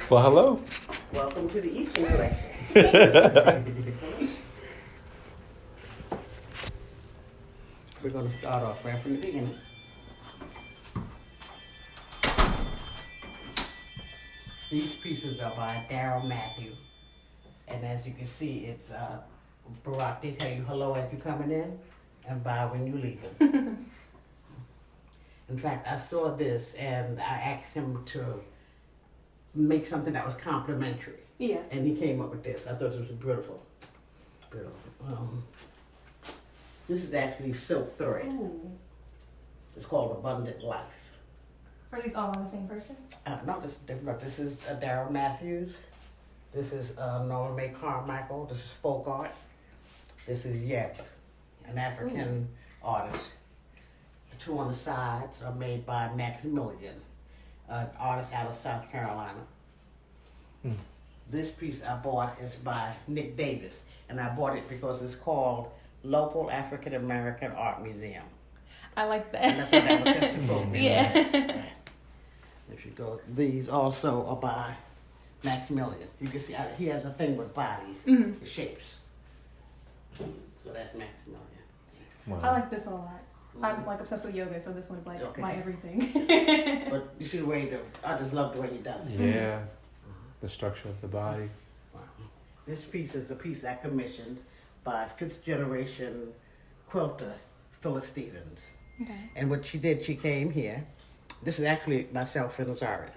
Well, hello. Welcome to the Easton Collection. We're going to start off right from the beginning. These pieces are by Darryl Matthew. And as you can see, it's Barack. They tell you hello as you're coming in and bye when you're leaving. In fact, I saw this and I asked him to make something that was complimentary. Yeah. And he came up with this. I thought this was beautiful. Beautiful. This is actually silk thread. Ooh. It's called Abundant Life. Are these all on the same person? No, this is different. This is Darryl Matthews. This is Norman May Carmichael. This is folk art. This is Yeb, an African artist. The two on the sides are made by Maximilian, an artist out of South Carolina. This piece I bought is by Nick Davis, and I bought it because it's called Local African American Art Museum. I like that. And I thought that was just appropriate. Yeah. Right. If you go, these also are by Maximilian. You can see he has a thing with bodies, the shapes. So that's Maximilian. Wow. I like this one a lot. I'm like obsessed with yoga, so this one's like Okay. my everything. But you see the way I just love the way he does it. Yeah. The structure of the body. Wow. This piece is a piece I commissioned by fifth generation quilter Phyllis Stevens. Okay. And what she did, she came here. This is actually myself and Zara.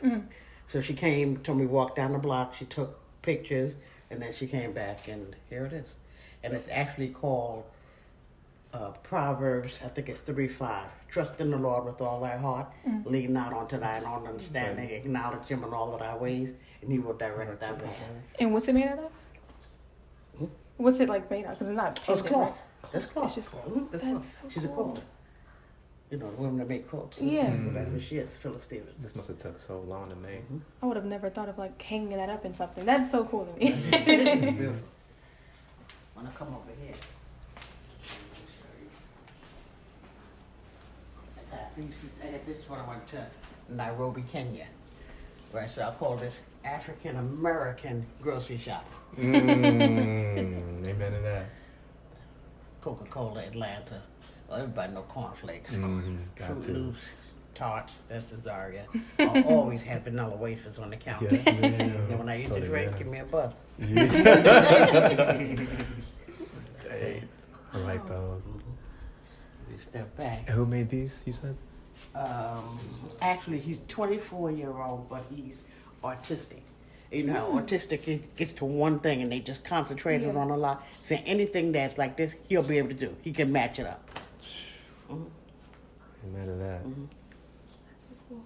So she came, told me walk down the block. She took pictures, and then she came back, and here it is. And it's actually called Proverbs, I think it's 3:5. Trust in the Lord with all thy heart. Lean not onto thine own understanding. Acknowledge him in all of thy ways, and he will direct thy path. And what's it made out of? What's it like made out of? Because it's not Oh, it's painted, cloth. right? It's cloth. It's just cloth. It's That's cloth. so She's a cool. quilter. You know, the women that make quilts. Yeah. So that's what she is, Phyllis Stevens. This must have took so long to make. I would have never thought of like hanging that up in something. That's so cool to me. Beautiful. When I come over here, I got this one I went to Nairobi, Kenya. Right, so I call this African American grocery shop. Amen to that. Coca-Cola Atlanta. Well, everybody know cornflakes. Got Fruit to. Loops, tarts, that's the Zaria. I always have vanilla wafers on the counter. Yes, ma'am. And when I eat the Totally, drink, ma'am. give me a butter. Hey, I like those. We step back. And who made these, you said? Actually, he's 24-year-old, but he's autistic. You know, how autistic it gets to one thing and they just concentrate Yeah. on a lot. So anything that's like this, he'll be able to do. He can match it up. Amen to that. That's so cool.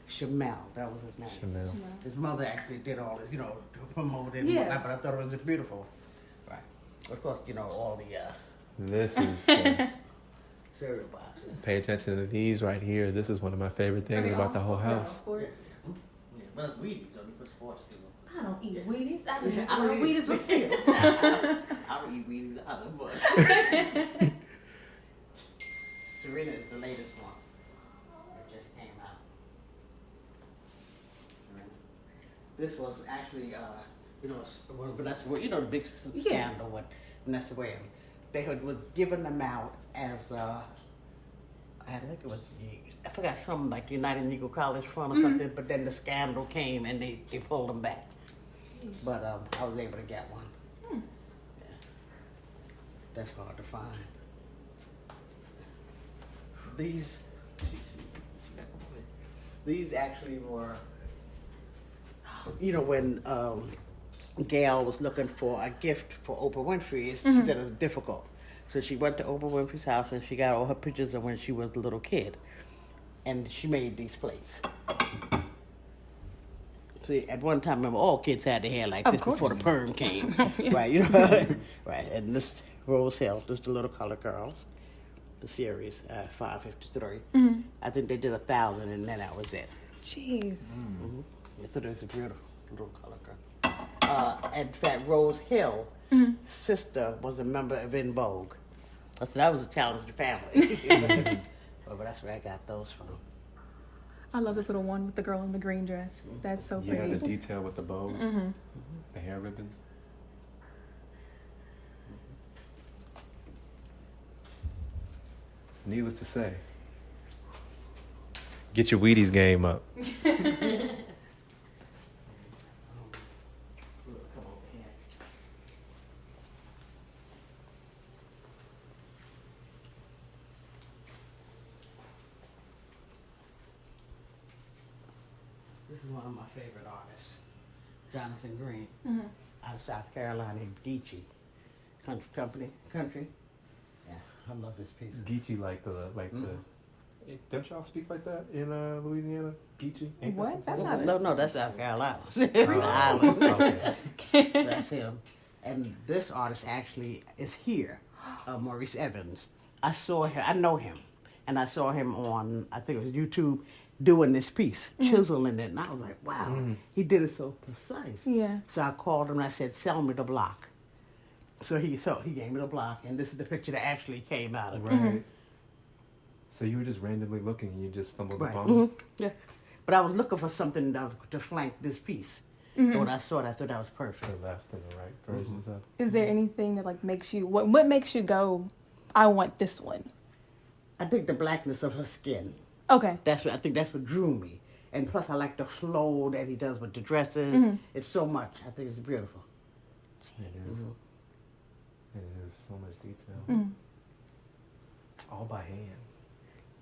Shamal, that was his name. Chanel. His mother actually did all this, you know, to promote it. and Yeah. whatnot, but I thought it was beautiful. Right. Of course, you know, all the This is. The, cereal boxes. pay attention to these right here. This is one of my favorite things about the whole house. Sports. Yeah, well, it's Wheaties, so you put sports people. I don't eat Wheaties. I Yeah, eat I don't Wheaties with you. I don't eat Wheaties either, but Serena is the latest one. It just came out. Serena. This was actually, you know, Vanessa Williams, you know, the big scandal with Vanessa Williams. They was giving them out as, I think it was, I forgot something like United Negro College Fund or something, but then the scandal came and they pulled them back. But I was able to get one. Yeah. That's hard to find. These actually were, you know, when Gail was looking for a gift for Oprah Winfrey, she said it was difficult. So she went to Oprah Winfrey's house and she got all her pictures of when she was a little kid. And she made these plates. See, at one time, remember, all kids had their hair like Of this before the course. perm came. Right, you know? Right, and this Rose Hill, this the Little Color Girls, the series, 553. I think they did 1,000 and then that was it. Jeez. I thought it was a beautiful Little Color Girl. In fact, Rose Hill, sister, was a member of In Vogue. So that was a talented family. But that's where I got those from. I love this little one with the girl in the green dress. That's so Yeah, pretty. the detail with the bows, the hair ribbons. Needless to say, get your Wheaties game up. Come over here. This is one of my favorite artists, Jonathan Green, out of South Carolina, Geechee Country. Yeah, I love this piece. Geechee like the. Don't y'all speak like that in Louisiana? Geechee? Ain't What? that- That's not it. No, that's South Carolina. Oh, Island. okay. That's him. And this artist actually is here, Maurice Evans. I saw him, I know him, and I saw him on, I think it was YouTube, doing this piece, chiseling it, and I was like, wow, he did it so precise. Yeah. So I called him and I said, sell me the block. So he gave me the block, and this is the picture that actually came out of it. Right. So you were just randomly looking and you just stumbled Right. upon it? Yeah. But I was looking for something that was to flank this piece. And when I saw it, I thought that was perfect. The left and the right versions of. Is there anything that like makes you what makes you go, I want this one? I think the blackness of her skin. Okay. I think that's what drew me. And plus, I like the flow that he does with the dresses. It's so much. I think it's beautiful. It is. It is so much detail. All by hand.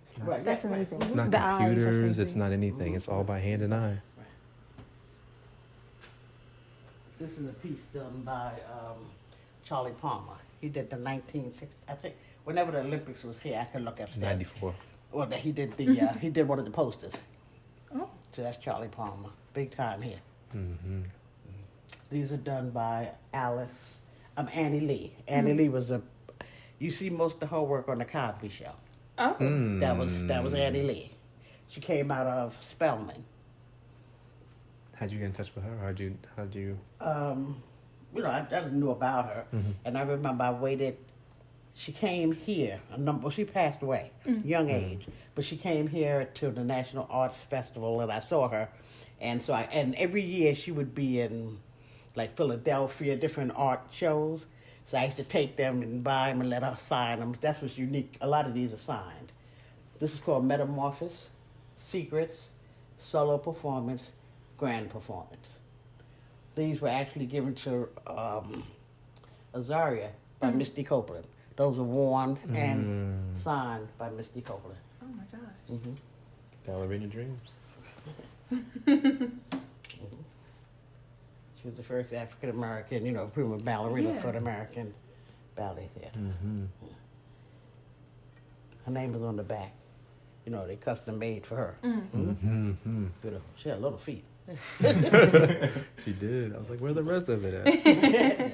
It's not, Right. That's amazing. it's not The eyes are computers. crazy. It's not anything. It's all by hand and eye. This is a piece done by Charlie Palmer. He did the 1960. I think whenever the Olympics was here, I could look upstairs. 94. Well, he did the he did one of the posters. Oh. So that's Charlie Palmer, big time here. Mm-hmm. These are done by Annie Lee. Annie Lee was you see most of her work on the Cosby Show. Oh. That was Annie Lee. She came out of Spelman. How'd you get in touch with her? How'd you? I just knew about her, and I remember I waited. She came here. She passed away, young age, but she came here to the National Arts Festival, and I saw her, and and every year she would be in, like Philadelphia, different art shows. So I used to take them and buy them and let her sign them. That's what's unique. A lot of these are signed. This is called Metamorphosis, Secrets, Solo Performance, Grand Performance. These were actually given to Azaria by Misty Copeland. Those were worn and signed by Misty Copeland. Oh my gosh. Ballerina Dreams. She was the first African American, prima ballerina Yeah. for the American Ballet Theater. Her name is on the back. They custom made for her. Beautiful. She had little feet. She did. I was like, where the rest of it at? yeah.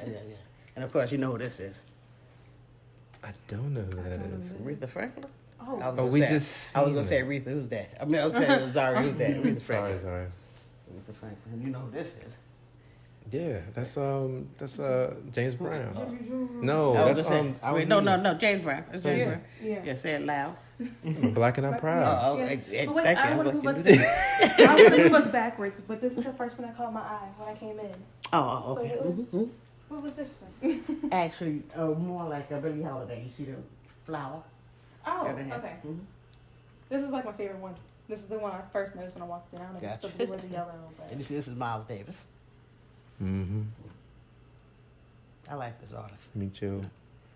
And of course, you know who this is. I don't know who that is. Aretha Franklin? Oh. I was Oh, gonna we say- just I was seen going to say that. Aretha, who's that? I was saying Zara, who's that? Aretha Franklin. Sorry. Aretha Franklin. You know who this is. Yeah, that's James Brown. No, I was that's gonna say, wait, no, James Brown. It's James Brown. Yeah. Say it loud. Black and I'm proud. Oh, Yeah. okay. But wait, Thank you. I I'm would looking have at was this. I would have was backwards, but this is the first one that caught my eye when I came in. Oh, So okay. it was, Mhm. what was this one? Actually, more like a Billie Holiday. You see the flower? Oh, that they have? okay. Mhm. This is like my favorite one. This is the one I first noticed when I walked in. I don't know if it's Gotcha. the blue or the yellow, And but you see, this is Miles Davis. Mm-hmm. I like this artist. Me too.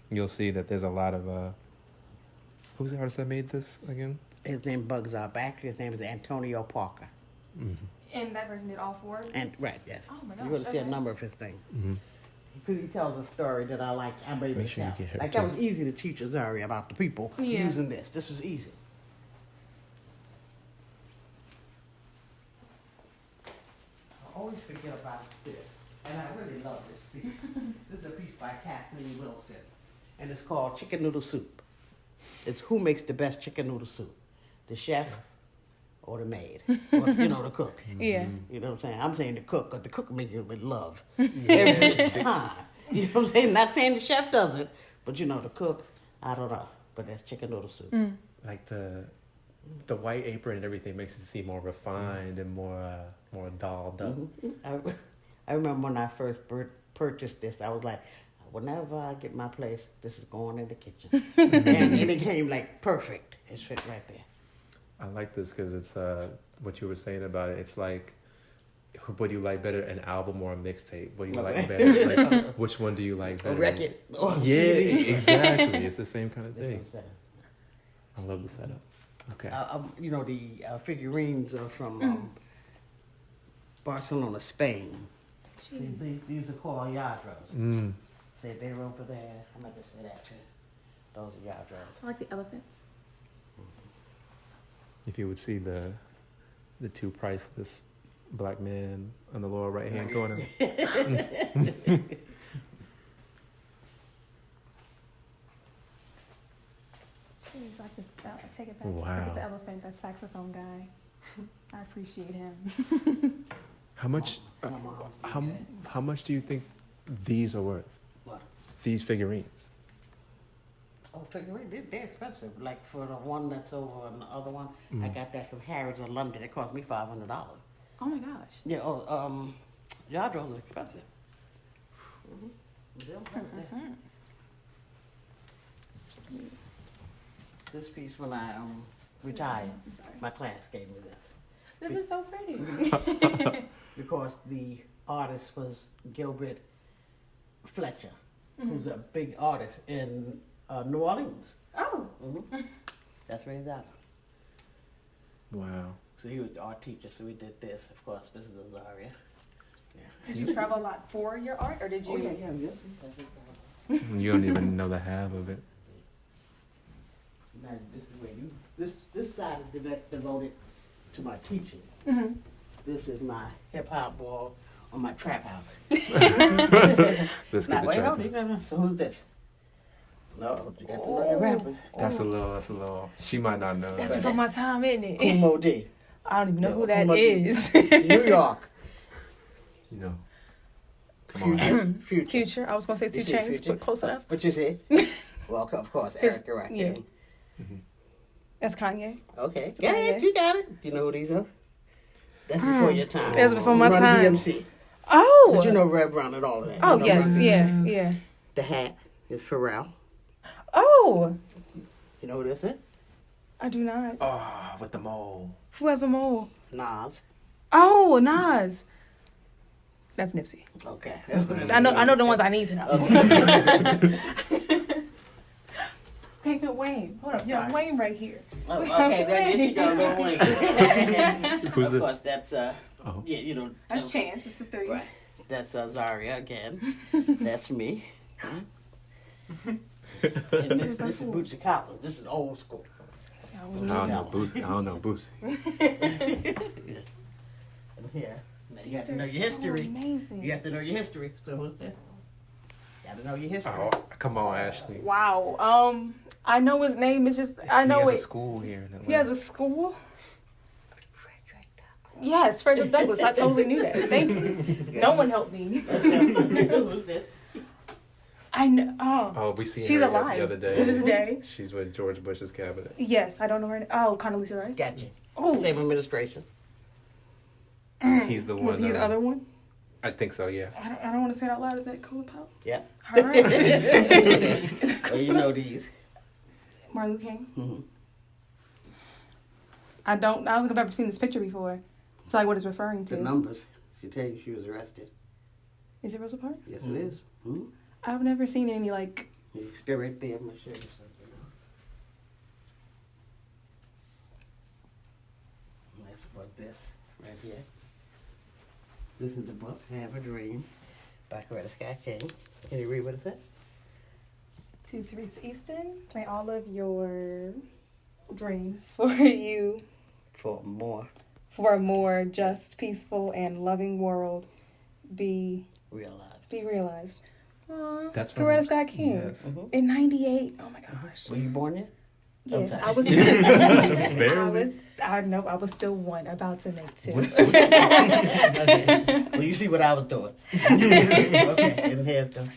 You'll see that there's a lot of who's the artist that made this again? His name bugs up. Actually, his name is Antonio Parker. and that person did all four of these? And right, yes. Oh my You're going to gosh, see a okay. number of his things. Mm-hmm. Because he tells a story that I liked. I'm ready Make to sure you tell. get her Like too. that was easy to teach Azaria about the people Yeah. using this. This was easy. I always forget about this, and I really love this piece. This is a piece by Kathleen Wilson, and it's called Chicken Noodle Soup. It's who makes the best chicken noodle soup, the chef or the maid, or, the cook. Yeah. You know what I'm saying? I'm saying the cook, because the cook makes it with love every time. You know what I'm saying? Not saying the chef does it, but the cook, I don't know. But that's chicken noodle soup. Like the the white apron and everything makes it seem more refined and more dolled up. I remember when I first purchased this, I was like, whenever I get my place, this is going in the kitchen. and it came like perfect. It fit right there. I like this because it's what you were saying about it. It's like, what do you like better, an album or a mixtape? What do you like better? Like, which one do you like better? A record. Yeah, exactly. It's the same kind of thing. I love the setup. Okay. You know, the figurines are from Barcelona, Spain. See, these are called Yadros. See, they're over there. I'm not going to say that too. Those are Yadros. I like the elephants. If you would see the two priceless black men on the lower right hand corner. Jeez, I just take it back. Wow. Look at the elephant, that saxophone guy. I appreciate him. How much? How much do you think these are worth? What? These figurines. Oh, figurines, they're expensive. Like for the one that's over on the other one, I got that from Harrods in London. It cost me $500. Oh my gosh. Yeah, Yadros are expensive. This piece, when I retired, I'm sorry. my class gave me this. This is so pretty. Because the artist was Gilbert Fletcher, who's a big artist in New Orleans. Oh. That's where he's at. Wow. So he was the art teacher, so we did this. Of course, this is Azaria. Yeah. Did you travel a lot for your art, or did you? Oh, yeah, yes. You don't even know the half of it. Now, this is where this side is devoted to my teaching. This is my hip hop wall on my trap house. Let's Now, get the wait, trap. hold on. So who's this? No, you got to know your rappers. That's a little. She might not know. That's before my time, isn't it? Kumo D. I don't even know Yeah, who that Kumo D. is. New York. You know. Come on. Future. Future. I was gonna say 2 You see Chains, Future? but close enough. What you say? Well, of course, His- Eric Rakim. yeah. That's Kanye. Okay, It's got it. Kanye. You got it. Do you know who these are? That's before your time. That's before my Run time. DMC. Oh. But you know Rev Run and all of that. Oh You know yes, Run. yeah. The hat is Pharrell. Oh, You know who this is? I do not. Oh, with the mole. Who has a mole? Nas. Oh, Nas. That's Nipsey. Okay. I know the ones I need to know. Okay, good Wayne. Hold up, Sorry. yo, Wayne right here. Oh, okay, there you go, Lil Wayne. Who's Of this? course, that's Oh. yeah, you know. That's Chance. It's the 3. Right. That's Zaria again. That's me. And this is Bootsy Collins. This is old school. I don't know Boosie. And here, now you have to know your history. Amazing. You have to know your history. So who's this? You have to know your history. Oh, come on, Ashley. Wow. I know his name. It's just I know he has it. a school here in Atlanta. He has a school. Yes, Frederick Douglass. I totally knew that. Thank you. No one helped me. Who's this? I know. Oh. Oh, we seen She's her alive the other day. to this day. She's with George Bush's cabinet. Yes, I don't know her name. Oh, Condoleezza Rice. Gotcha. Oh, Same administration. He's the one. was he the other one? I think so. Yeah. I don't want to say it out loud. Is that Colin Powell? Yeah. All right. Well, you know these. Martin Luther King. Mm-hmm. I don't think I've ever seen this picture before. It's like what it's referring to. The numbers. She tell you she was arrested. Is it Rosa Parks? Yes, it is. Mm-hmm. I've never seen any like. You still right there. I'm gonna show you something. That's about this right here. This is the book, Have a Dream, by Coretta Scott King. Can you read what it said? To Theresa Easton, may all of your dreams for you For for a more just, peaceful, and loving world be realized. Aww, That's from Coretta Scott King. Yes. Mm-hmm. In '98. Oh my gosh. Were you born yet? Yes, sorry. I was. Barely. I was still 1, about to make 2. Okay. Well, you see what I was doing. Okay, and here's the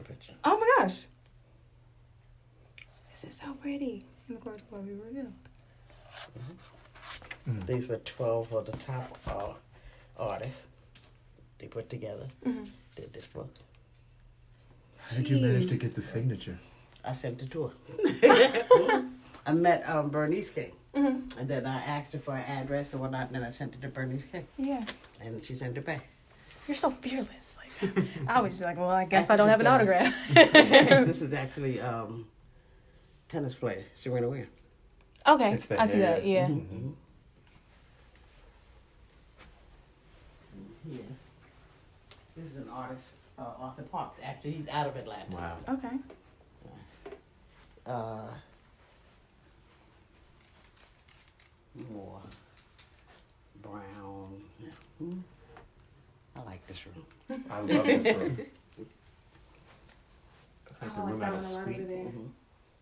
picture. Oh my gosh. This is so pretty. And the Lord will be revealed. These were 12 of the top artists they put together. Did this book. How did you manage to get the signature? I sent it to her. I met Bernice King. And then I asked her for an address and whatnot, and then I sent it to Bernice King. Yeah. And she sent it back. You're so fearless. Like, I would just be like, well, I guess I don't have an autograph. This is actually tennis player, Serena Williams. Okay, I see that, yeah. Yeah. This is an artist, Arthur Parks. Actually, he's out of Atlanta. Wow. Okay. More brown. Yeah. I like this room. I love this room. It's like the I room like out of that one sweet. over there.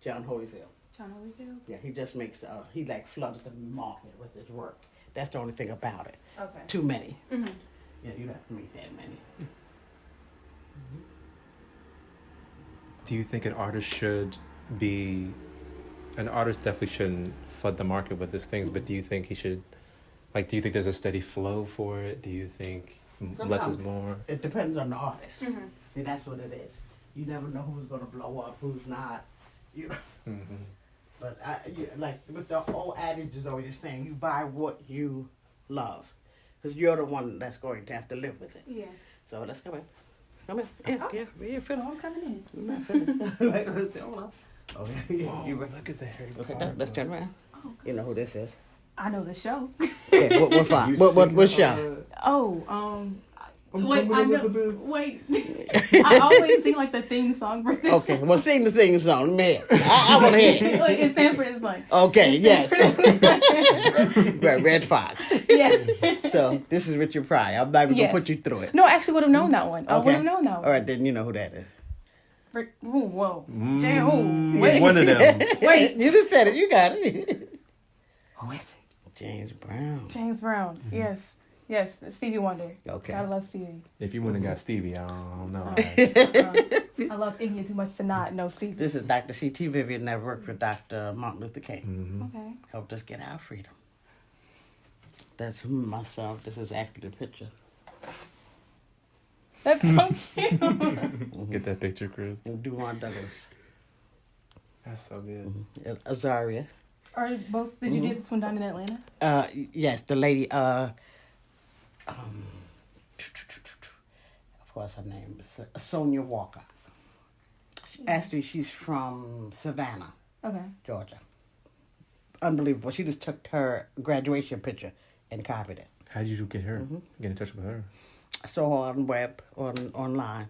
John Holyfield. John Holyfield? Yeah, he just makes, he like floods the market with his work. That's the only thing about it. Okay. Too many. Mm-hmm. Yeah, you don't have to make that many. Do you think an artist definitely shouldn't flood the market with his things, but do you think he should, like, do you think there's a steady flow for it? Do you think less is more? It depends on the artist. See, that's what it is. You never know who's going to blow up, who's not. You know. But like with the old adage is always saying, you buy what you love, because you're the one that's going to have to live with it. Yeah. So let's come in. Come in. Yeah, yeah, Oh, I'm coming in. We're not finished. Let's hold on. Okay. Oh, look at the Harry Okay, Potter. let's turn around. Oh, You know who this is? I know the show. Okay, what fine? You What seen show? Oh, wait, Coming, I know. Elizabeth. Wait, I always sing like the theme song for this. Okay, well, sing the theme song. Let me hear it. I want to hear it. Like in Sanford, it's like. Okay, yes. Yes. Right, Red Fox. Yeah. So this is Richard Pryor. I'm not even Yes. gonna put you through it. No, I actually would have known that one. I would have known that one. All right, then you know who that is. Ooh, whoa. Wait. One of them. Wait. You just said it. You got it. Who is it? James Brown. James Brown. Yes. Yes. Stevie Wonder. Okay. I love Stevie. If you wouldn't have got Stevie, I don't know. I love India too much to not know Stevie. This is Dr. C.T. Vivian that worked with Dr. Martin Luther King. Okay. Helped us get our freedom. That's myself. This is actually the picture. That's so cute. Get that picture, Chris. And Duane Douglas. That's so good. Azaria. Are both, did you get this one done in Atlanta? Yes, the lady, what's her name? Sonia Walker. Actually, she's from Savannah, Okay. Georgia. Unbelievable. She just took her graduation picture and copied it. How did you get her? Get in touch with her? I saw her on web, online.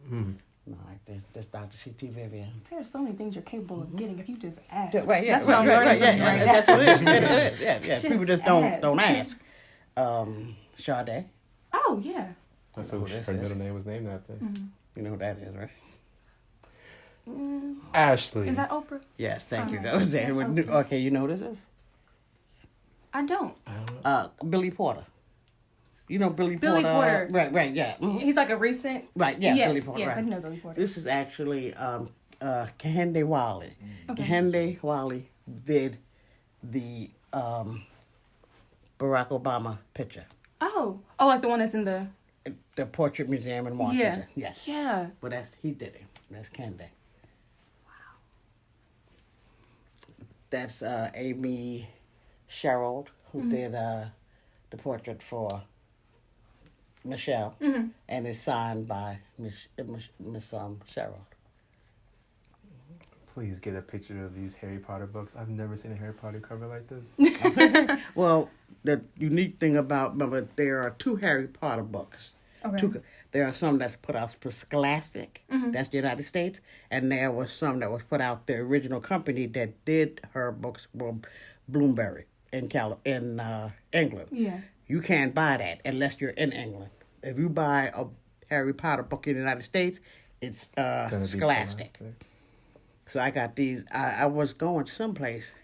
Mm. No, like this Dr. C.T. Vivian. There's so many things you're capable of getting if you just ask. Right, yeah, That's what I'm learning from you right now. That's what it is. Yeah. Just People just don't ask. Sade. Oh, yeah. That's who what this her is. middle name was named after. You know who that is, right? Ashley. Is that Oprah? Yes, thank you. Oh, That was it. yes, okay. Okay, you know who this is? I don't. I don't know. Billy Porter. You know Billy Billy Porter. Right, yeah. He's like a recent. Right, yeah, yes, Billy Porter. yes, right. I know Billy Porter. This is actually Kehinde Wiley. Okay. Kehinde Wiley did the Barack Obama picture. Oh, like the one that's in the. The Portrait Museum in Washington. Yes. Yeah. But he did it. That's Kehinde. Wow. That's Amy Sherald, who did the portrait for Michelle, and it's signed by Miss Sherald. Please get a picture of these Harry Potter books. I've never seen a Harry Potter cover like this. Well, the unique thing about, remember, there are 2 Harry Potter books. Okay. There are some that's put out for Scholastic, that's the United States, and there was some that was put out, the original company that did her books were Bloomsbury in England. Yeah. You can't buy that unless you're in England. If you buy a Harry Potter book in the United States, it's Gonna be Scholastic. So I got these. I was going someplace,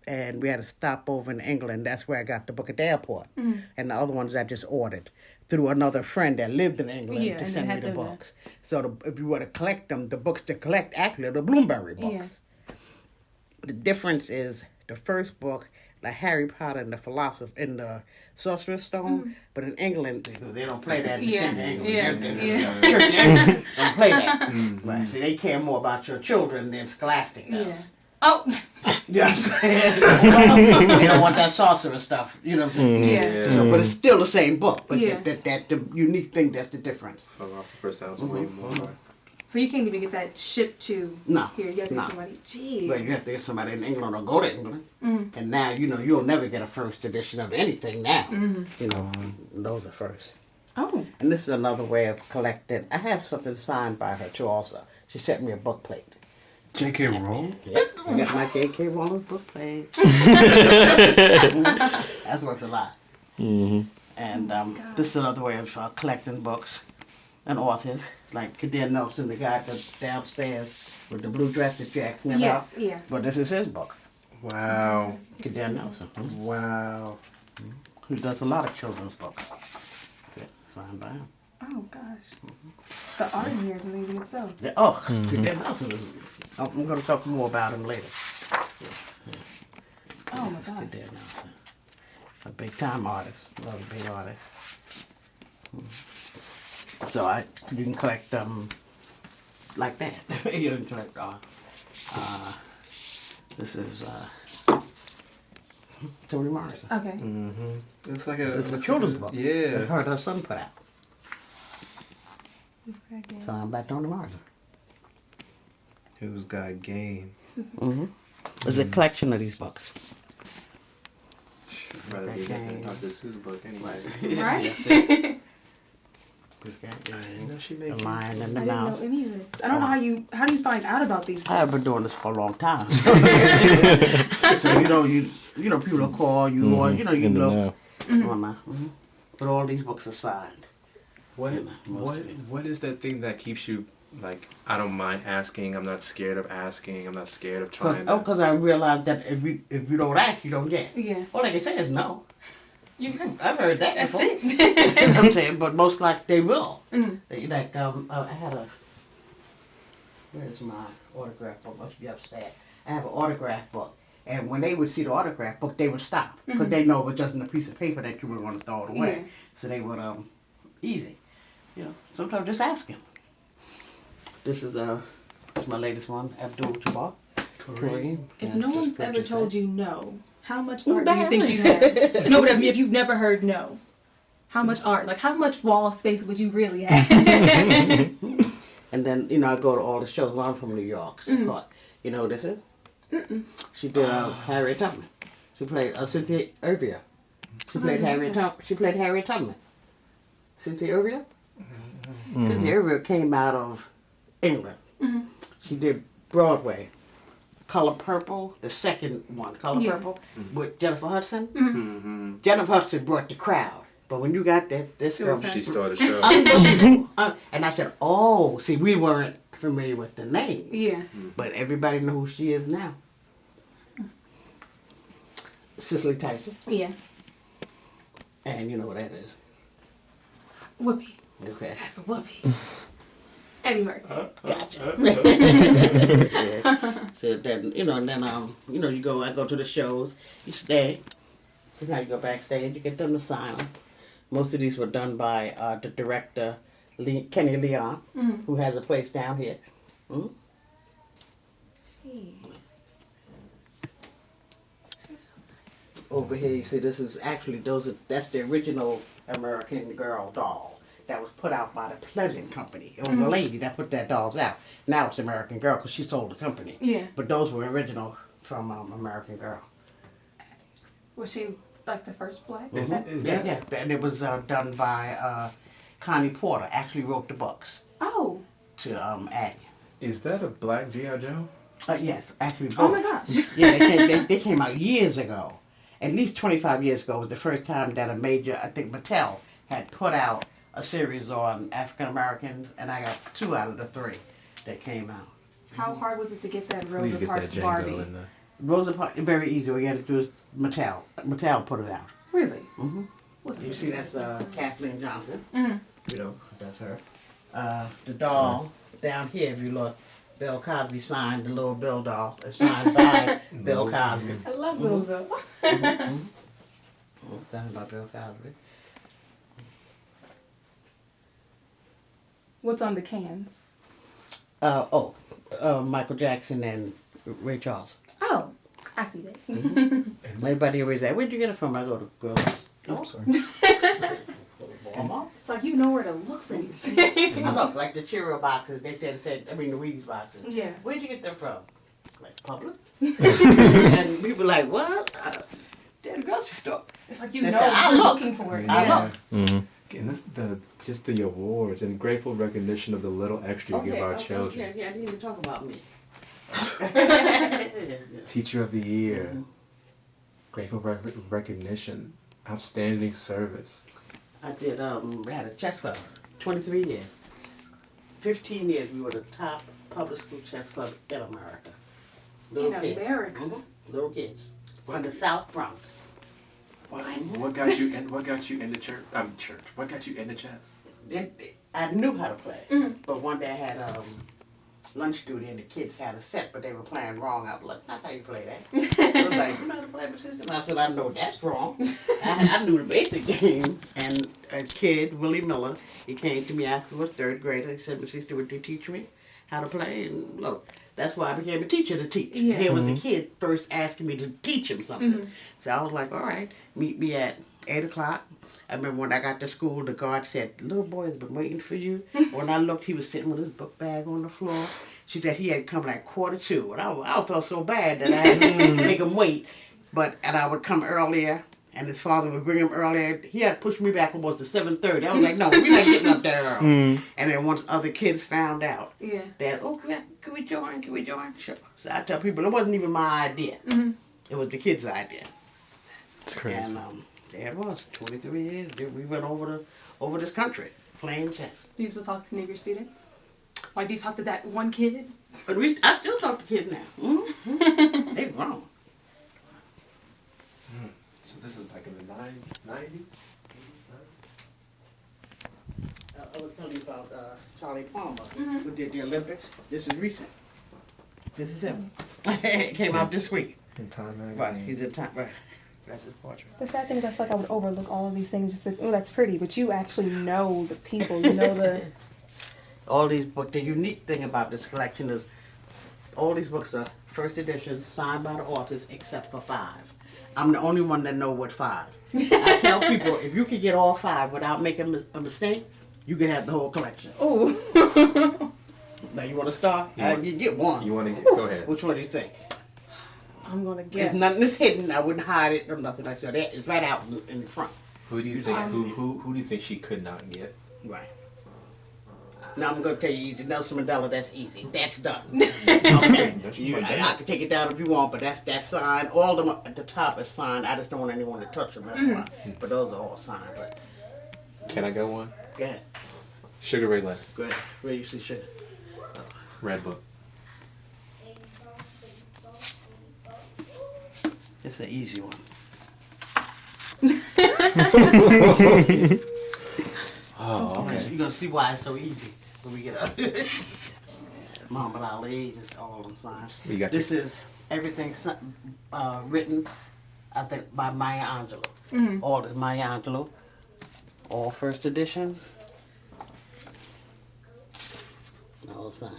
and we had to stop over in England. That's where I got the book at the airport. And the other ones I just ordered through another friend that lived in England Yeah, to and send they me the had them books. So if you were to collect them, the books to collect actually are the Bloomsbury books. The difference is the first book, like Harry Potter and the Philosopher and the Sorcerer's Stone, but in England they don't play that. Yeah. Church don't play that. But they care more about your children than Scholastic does. Yeah. Oh. You know what I'm saying? They don't want that sorcerer stuff. You know what I'm saying? Yeah. So, but it's still the same book. But Yeah. that the unique thing, that's the difference. Philosopher sounds way more. So you can't even get that shipped to No. here. You have to No. get somebody. Jeez. But you have to get somebody in England or go to England. And now, you'll never get a first edition of anything now. You know, those are first. Oh. And this is another way of collecting. I have something signed by her too also. She sent me a book plate. J.K. Rowling? Yeah, I got my J.K. Rowling book plate. That's worth a lot. And this is another way of collecting books and authors. Like Kadir Nelson, the guy that's downstairs with the blue dress that Jackson about. Yes. Yeah. But this is his book. Wow. Kadir Nelson. Wow. Who does a lot of children's books. Yeah, signed by him. Oh gosh. The art in here is amazing itself. Yeah, oh, Kadir Nelson is... I'm going to talk more about him later. Oh my gosh. Kadir Nelson. A big time artist. Another big artist. So you can collect like that. You can collect this is Toni Morrison. Okay. Looks like It's a children's book. Yeah. That her son put out. Looks like it. Signed by Toni Morrison. Who's got game? There's a collection of these books. I'd rather be than Dr. Seuss book anyway. Right? Who's got I game? know she The made Lion and I the didn't know Mouse. any of this. I don't know how you find out about these I have been things. doing this for a long time. So you know people will call you or you know. But all these books are signed. What is that thing that keeps you like? I don't mind asking. I'm not scared of asking. I'm not scared of trying. Because I realized that if you don't ask, you don't get. Yeah. All they can say is no. You I've heard that That's before. it. You know what I'm saying? But most likely they will. Like I had a. Where's my autograph book? Must be upstairs. I have an autograph book. And when they would see the autograph book, they would stop. Because they know it was just in a piece of paper that you were going to throw it away. Yeah. So they would, easy. You know, sometimes just ask him. This is my latest one, Abdul Jabbar. Kareem. If Yeah, no it's one's ever purchased told that. you no, how much art do you think you have? No, but I mean, if you've never heard no, how much art? Like, how much wall space would you really have? And then, I go to all the shows. Well, I'm from New York. So you know who this is? She did Harriet Tubman. She played Cynthia Irvia. She played Harriet Tubman. Cynthia Irvia? Cynthia Irvia came out of England. She did Broadway. Color Purple, the second one, Color Purple, with Jennifer Hudson. Jennifer Hudson brought the crowd. But when you got this girl, She started the show. and I said, oh, see, we weren't familiar with the name. Yeah. But everybody know who she is now. Cicely Tyson. Yeah. And you know what that is. Whoopi. Okay. That's Whoopi. Eddie Murphy. Gotcha. Yeah. So then, and then, you go, I go to the shows, you stay. So now you go backstage, you get them to sign them. Most of these were done by the director, Kenny Leon, who has a place down here. Jeez. Over here, you see, this is actually, that's the original American Girl doll that was put out by the Pleasant Company. It was a lady that put that dolls out. Now it's American Girl because she sold the company. Yeah. But those were original from American Girl. Was she like the first black? Is Yeah, that? yeah. And it was done by Connie Porter. Actually wrote the books Oh. to Addie. Is that a black G.I. Joe? Yes, actually both. Oh my gosh. Yeah, they came out years ago. At least 25 years ago was the first time that a major, I think Mattel, had put out a series on African Americans, and I got 2 out of the 3 that came out. How hard was it to get that Please Rosa get that Parks Django Barbie? in there. Rosa Parks, very easy. All you had to do is Mattel. Mattel put it out. Really? You see, that's Kathleen Johnson. Mm-hmm. You know, that's her. The doll down here, if you look, Bill Cosby signed the little Bill doll. It's signed by Bill Cosby. I love those though. Signed by Bill Cosby. What's on the cans? Michael Jackson and Ray Charles. Oh, I see that. Everybody always say, "Where'd you get it from?" I go to girls. Oh, sorry. It's like you know where to look for these I things. know, like the Cheerio boxes. They said the Wheaties boxes. Yeah. Where'd you get them from? Like public. And we were like, "What?" They're the grocery store. It's like you They know said, what "I you're look." looking for. I Yeah. look. And this just the awards and grateful recognition of the little extra you give our children. Yeah, I didn't even talk about me. Teacher of the Year, grateful recognition, outstanding service. I did. We had a chess club. 23 years. 15 years. We were the top public school chess club in America. In America? Mhm. Little kids. From the South Bronx. What got you in? What got you into church? What got you into chess? I knew how to play, but one day I had lunch duty and the kids had a set, but they were playing wrong. I was like, "Not how you play that." I was like, "You know how to play the system?" I said, "I know that's wrong." I knew the basic game. And a kid, Willie Miller, he came to me afterwards, third grader. He said, "Miss Sister, would you teach me how to play?" And look, that's why I became a teacher to teach. Yeah. Here was a kid first asking me to teach him something. So I was like, "All right, meet me at 8 o'clock." I remember when I got to school, the guard said, "The little boy has been waiting for you." When I looked, he was sitting with his book bag on the floor. She said he had come like 1:45, and I felt so bad that I had to make him wait. And I would come earlier, and his father would bring him earlier. He had pushed me back almost to 7:30. I was like, "No, we're not getting up there early." And then once other kids found out, that, "Oh, can we join? Can we join?" Sure. So I tell people it wasn't even my idea. It was the kids' idea. It's crazy. And there it was, 23 years. We went over this country playing chess. Do you still talk to any of your students? Like, do you talk to that one kid? But I still talk to kids now. They've grown. So this is back in the 90s? I was telling you about Charlie Palmer, who did the Olympics. This is recent. This is him. It came out this week. In Time magazine. Right, he's in Time. Right. That's his portrait. The sad thing is I feel like I would overlook all of these things just like, oh, that's pretty. But you actually know the people. You know the... All these books, the unique thing about this collection is all these books are first editions signed by the authors except for 5. I'm the only one that know what 5. I tell people, if you can get all 5 without making a mistake, you can have the whole collection. Oh. Now you want to start? You get one. You want to go ahead. Which one do you think? I'm going to guess. If nothing is hidden, I wouldn't hide it or nothing like that. It's right out in the front. Who do you think? Who do you think she could not get? Right. Now I'm going to tell you easy. Nelson Mandela, that's easy. That's done. Okay. I can take it down if you want, but that's signed. All of them at the top is signed. I just don't want anyone to touch them. That's why. But those are all signed. But Can I go one? go ahead. Sugar Ray Leonard. Go ahead. Where you see sugar? Red Book. It's an easy one. Oh, okay. You're going to see why it's so easy when we get up. Muhammad Ali, just all of them signed. This is everything written, I think, by Maya Angelou. All the Maya Angelou. All first editions. All signed.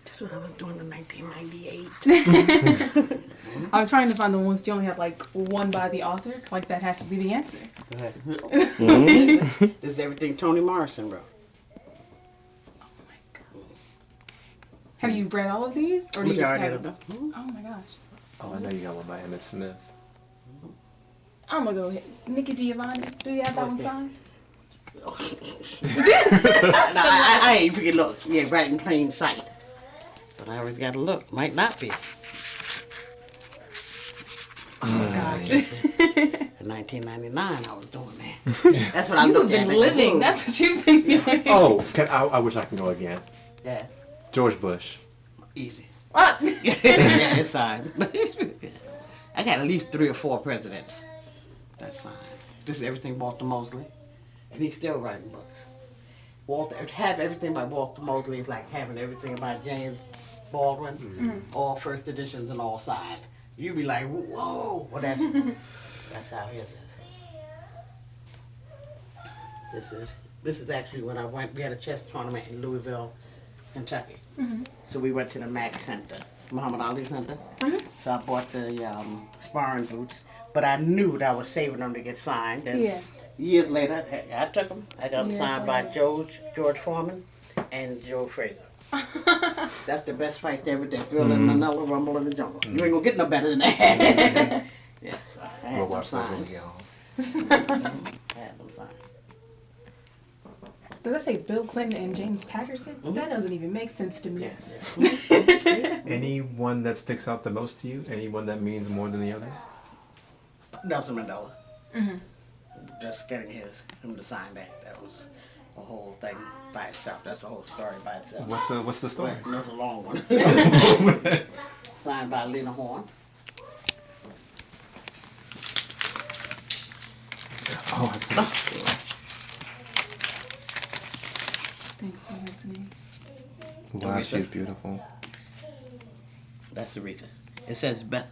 That's what I was doing in 1998. I'm trying to find the ones you only have like one by the author. 'Cause, like that has to be the answer. This is everything Toni Morrison wrote. Oh my gosh. Have you read all of these? Or do you just Majority have of them. Oh my gosh. Oh, I know you got one by Emmett Smith. I'm gonna go ahead. Nikki Giovanni. Do you have that one Okay. signed? I ain't forget look. Yeah, right in plain sight. But I always gotta look. Might not be. Oh my gosh. In 1999, I was doing that. That's what I You've looked at. been living. That's what you've been doing. Oh, I wish I could go again. Yeah, George Bush. easy. What? Yeah, it's signed. I got at least 3 or 4 presidents. That's signed. This is everything Walter Mosley. And he's still writing books. have everything by Walter Mosley is like having everything by James Baldwin, all first editions and all signed. You be like, whoa! Well, that's how his is. This is actually when I went. We had a chess tournament in Louisville, Kentucky. So we went to the MAC Center, Muhammad Ali Center. So I bought the sparring boots, but I knew that I was saving them to get signed. And years later, I took them. I got them signed by George Foreman and Joe Frazier. That's the best fight they ever did. Thriller in Manila, Rumble in the Jungle. You ain't gonna get no better than that. Yeah, so I had them signed. I had them signed. Does that say Bill Clinton and James Patterson? That doesn't even make sense to me. Yeah. Anyone that sticks out the most to you? Anyone that means more than the others? Nelson Mandela. Just getting him to sign that was a whole thing by itself. That's a whole story by itself. What's the story? But that's a long one. Signed by Lena Horne. Oh, I think Thanks for listening. wow, she's beautiful. That's Aretha. It says best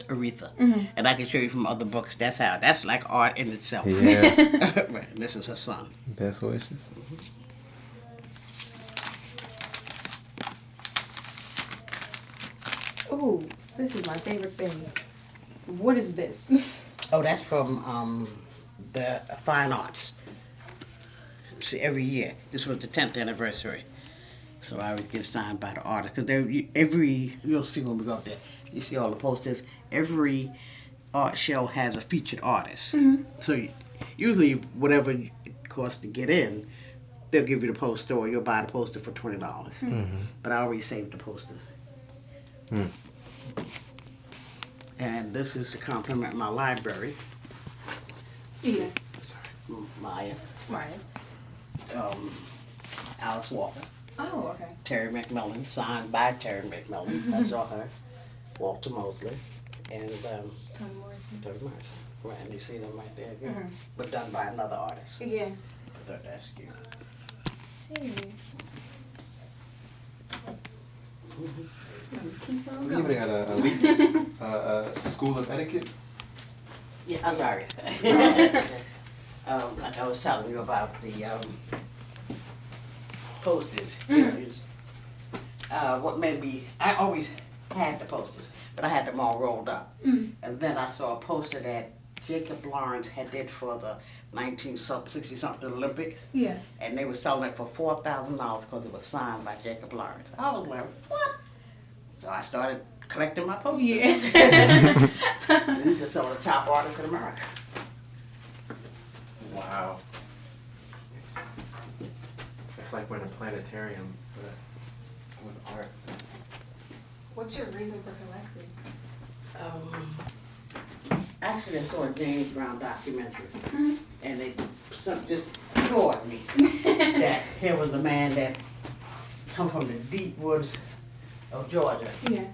Aretha. And I can show you from other books. That's like art in itself. Yeah. Right. This is her son. Best wishes. Oh, this is my favorite thing. What is this? Oh, that's from the Fine Arts. See, every year. This was the 10th anniversary. So I always get signed by the artist. Because you'll see when we go up there, you see all the posters. Every art show has a featured artist. So usually whatever it costs to get in, they'll give you the poster or you'll buy the poster for $20. But I always save the posters. And this is to compliment my library. Yeah. Maya. Right. Alice Walker. Oh, okay. Terry McMillan, signed by Terry McMillan. I saw her. Walter Mosley. And Toni Morrison. Toni Morrison. Right, and you see them right there again. But done by another artist. Yeah. I thought that's cute. Jeez. Let's keep on We going. even got a school of etiquette. Yeah, I'm sorry. Like I was telling you about the posters. You know, what made me, I always had the posters, but I had them all rolled up. And then I saw a poster that Jacob Lawrence had did for the 1960-something Olympics. Yeah. And they were selling it for $4,000 because it was signed by Jacob Lawrence. I was like, what? So I started collecting my posters. Yeah. These are some of the top artists in America. Wow. It's like we're in a planetarium with art. What's your reason for collecting? Actually, I saw a James Brown documentary, and it just floored me that here was a man that come from the deep woods of Georgia, Yeah.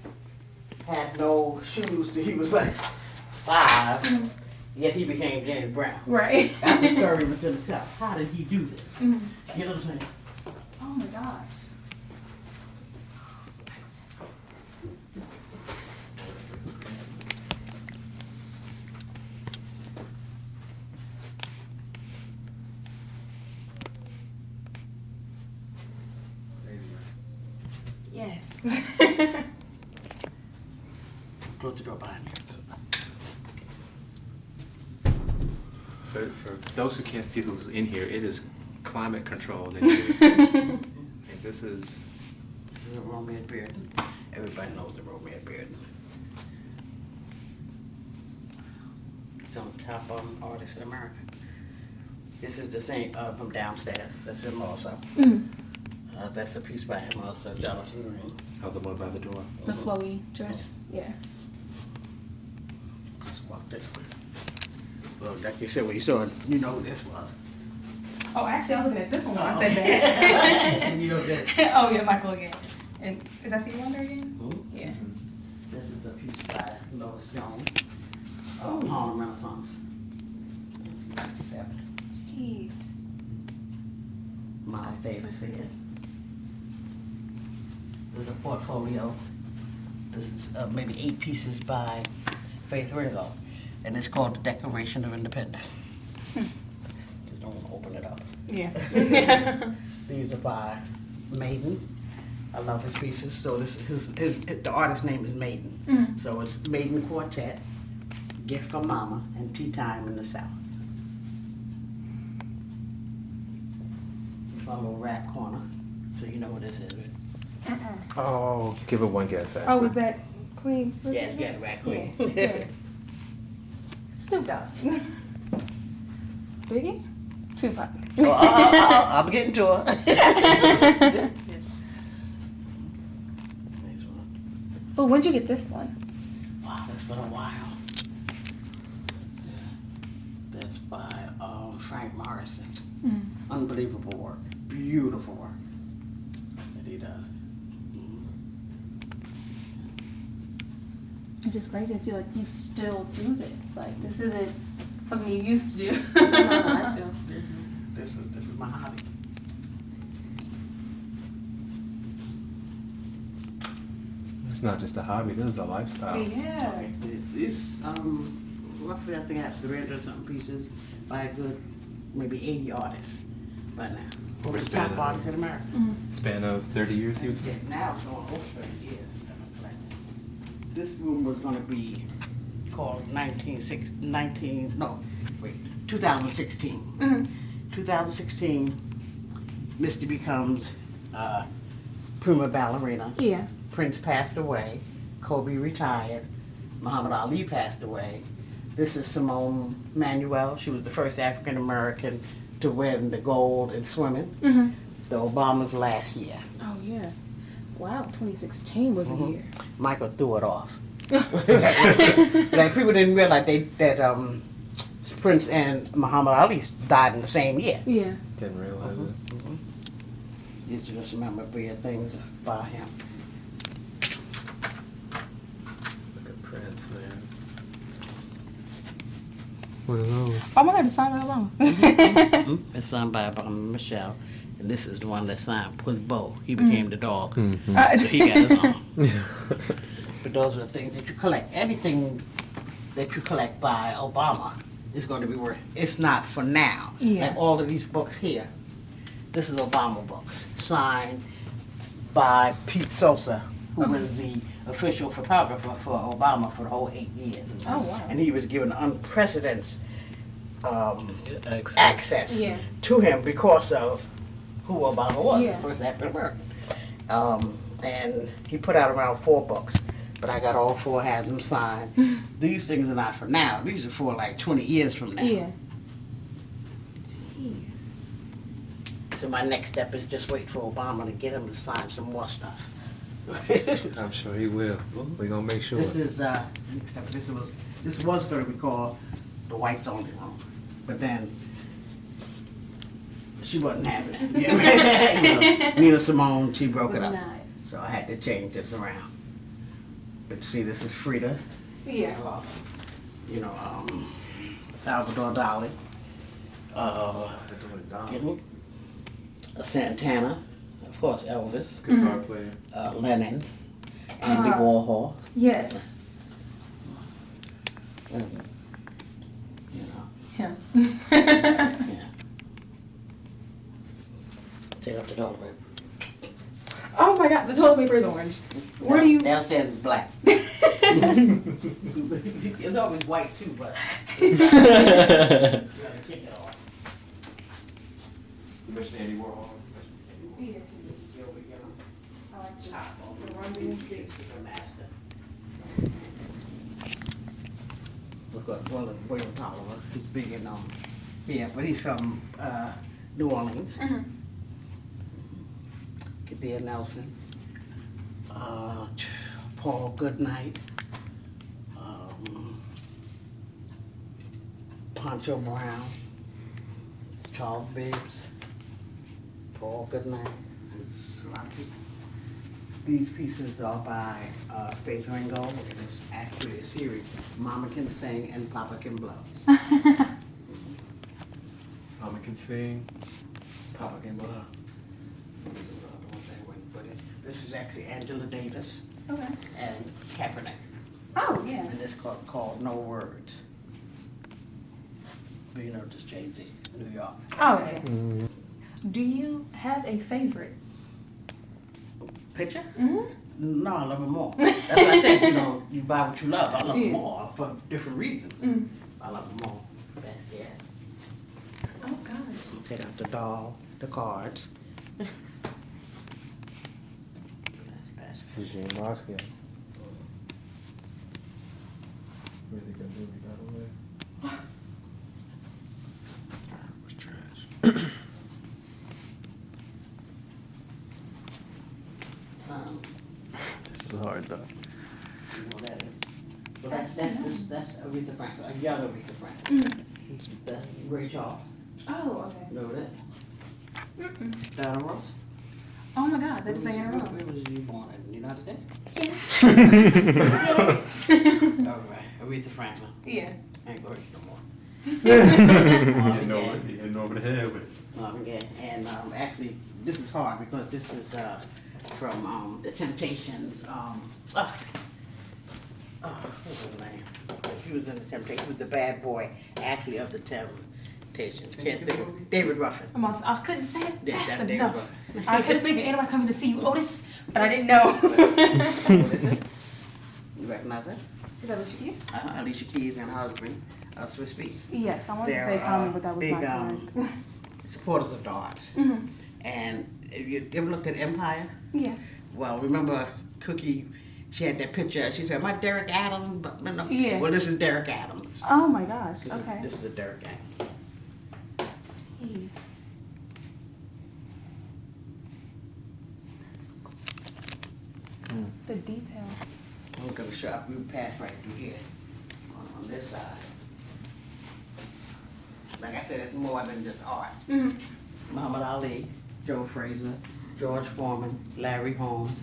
had no shoes till he was like 5, yet he became James Brown. Right. That's the story within itself. How did he do this? You know what I'm saying? Oh my gosh. Yes. Close the door behind you. For those who can't feel who's in here, it is climate controlled in here. And this is a Romeo Bearden. Everybody knows the Romeo Bearden. It's on the top artists in America. This is the same from downstairs. That's him also. That's a piece by him also, Jonathan Green. oh, the one by the door. The flowy dress. Yeah. Just walk this way. Well, like you said, when you saw it, you know who this was. Oh, actually, I was looking at this one when I said that. And you know that. Oh yeah, Michael again. And is that Stevie Wonder again? Yeah. This is a piece by Lois Jones. Harlem Renaissance. 1967. Jeez. My I say to see it. There's a portfolio. This is maybe 8 pieces by Faith Ringo, and it's called The Declaration of Independence. Just don't open it up. Yeah. These are by Maiden. I love his pieces. So this the artist's name is Maiden. So it's Maiden Quartet, Gift from Mama, and Tea Time in the South. My little rap corner, so you know what this is. Right? Oh, give it one guess. Actually. Oh, was that Queen? Yes, yeah, Rap Queen. Yeah. Snoop Dogg. Biggie? Tupac. I'm getting to her. Nice one. Oh, when'd you get this one? Wow, that's been a while. Yeah. That's by Frank Morrison. Unbelievable work. Beautiful work that he does. It's just crazy. I feel like you still do this. Like, this isn't something you used to do. I still, this is my hobby. It's not just a hobby. This is a lifestyle. Yeah. It's roughly I think I have 300 or something pieces by a good maybe 80 artists by now. Over The span top of- artists in America. Span of 30 years, you would say? Yeah, now it's going over 30 years. This room was going to be called 2016. 2016, Misty becomes prima ballerina. Yeah. Prince passed away. Kobe retired. Muhammad Ali passed away. This is Simone Manuel. She was the first African American to win the gold in swimming. The Obamas last year. Oh, yeah. Wow, 2016 was a year. Michael threw it off. Like people didn't realize that Prince and Muhammad Ali died in the same year. Yeah. Didn't realize it. These are just memorabilia things by him. Look at Prince, man. One of those. Oh my God, it's signed by Obama. It's signed by Michelle, and this is the one that signed with Bo. He became the dog, so he got his own. But those are the things that you collect. Everything that you collect by Obama is going to be worth. It's not for now. Yeah. Like all of these books here. This is Obama books, signed by Pete Sosa, who was the official photographer for Obama for the whole 8 years. Oh, wow. And he was given unprecedented access Yeah. to him because of who Obama was, Yeah. the first African American. And he put out around 4 books, but I got all 4, had them signed. These things are not for now. These are for like 20 years from now. Yeah. Jeez. So my next step is just wait for Obama to get him to sign some more stuff. I'm sure he will. We're going to make sure. This is next step. This was going to be called the Whites Only Room, but then she wasn't having it. You know, Nina Simone, she broke it Was up, not. so I had to change this around. But you see, this is Frida. Yeah. You know, Salvador Dali. Santana, of course, Elvis. Guitar player. Lennon, Andy Warhol. Yes. And, you know, Him. yeah. Take up the toilet paper. Oh my God, the toilet paper is orange. Where do you? Downstairs is black. It's always white too, but you gotta kick it off. You mentioned Andy Warhol. Yeah. This is Joe Begin. I like this. Top of The the one This being is the master. Look at William Tolliver. He's big in yeah, but he's from New Orleans. Kabir Nelson, Paul Goodnight, Pancho Brown, Charles Bibbs, Paul Goodnight. There's a lot of people. These pieces are by Faith Ringo, and it's actually a series. Mama Can Sing and Papa Can Blow. Mama can sing. Papa can blow. This is actually Angela Davis Okay. and Kaepernick. Oh, yeah. And this called No Words. But you know, just Jay-Z, New York. Oh, yeah. Do you have a favorite? Picture? Mm-hmm. No, I love them all. That's what I said, you know, you buy what you love. I love them Yeah. all for different reasons. Mm. I love them all. That's, yeah. Oh, gosh. Take out the doll, the cards. That's Eugene Bosco. Really good movie, by the way. was trash. This is hard though. You know that is. But that's Aretha Franklin, a young Aretha Franklin. That's Ray Charles. Oh, okay. Know that? Diana Ross. Oh, my God. They just say Anna Ross. Where was you born in the United States? Yes. Yes. All right, Aretha Franklin. Yeah. Ain't going no more. Hitting over the head with it. Yeah, and actually, this is hard because this is from the Temptations. What's his name? He was in the Temptations. He was the bad boy, actually, of the Temptations. Can you see the movie? David Ruffin. I couldn't say it Yeah, fast that David enough. Ruffin. I couldn't think of anybody coming to see you, Otis, but I didn't know. What is it? You recognize it? Is that what you Alicia Keys and her husband, Swiss Beats. Yes, I wanted to They're say Common, but that was big not correct. supporters of darts. Mhm. And if you ever looked at Empire? Yeah. Well, remember Cookie, she had that picture, she said, "My Derek Adams," but no. Yeah. Well, this is Derek Adams. Oh my gosh. This Okay. This is a Derek Adams. Jeez. The details. I'm gonna show up, we pass right through here, on this side. Like I said, it's more than just art. Mhm. Muhammad Ali, Joe Frazier, George Foreman, Larry Holmes,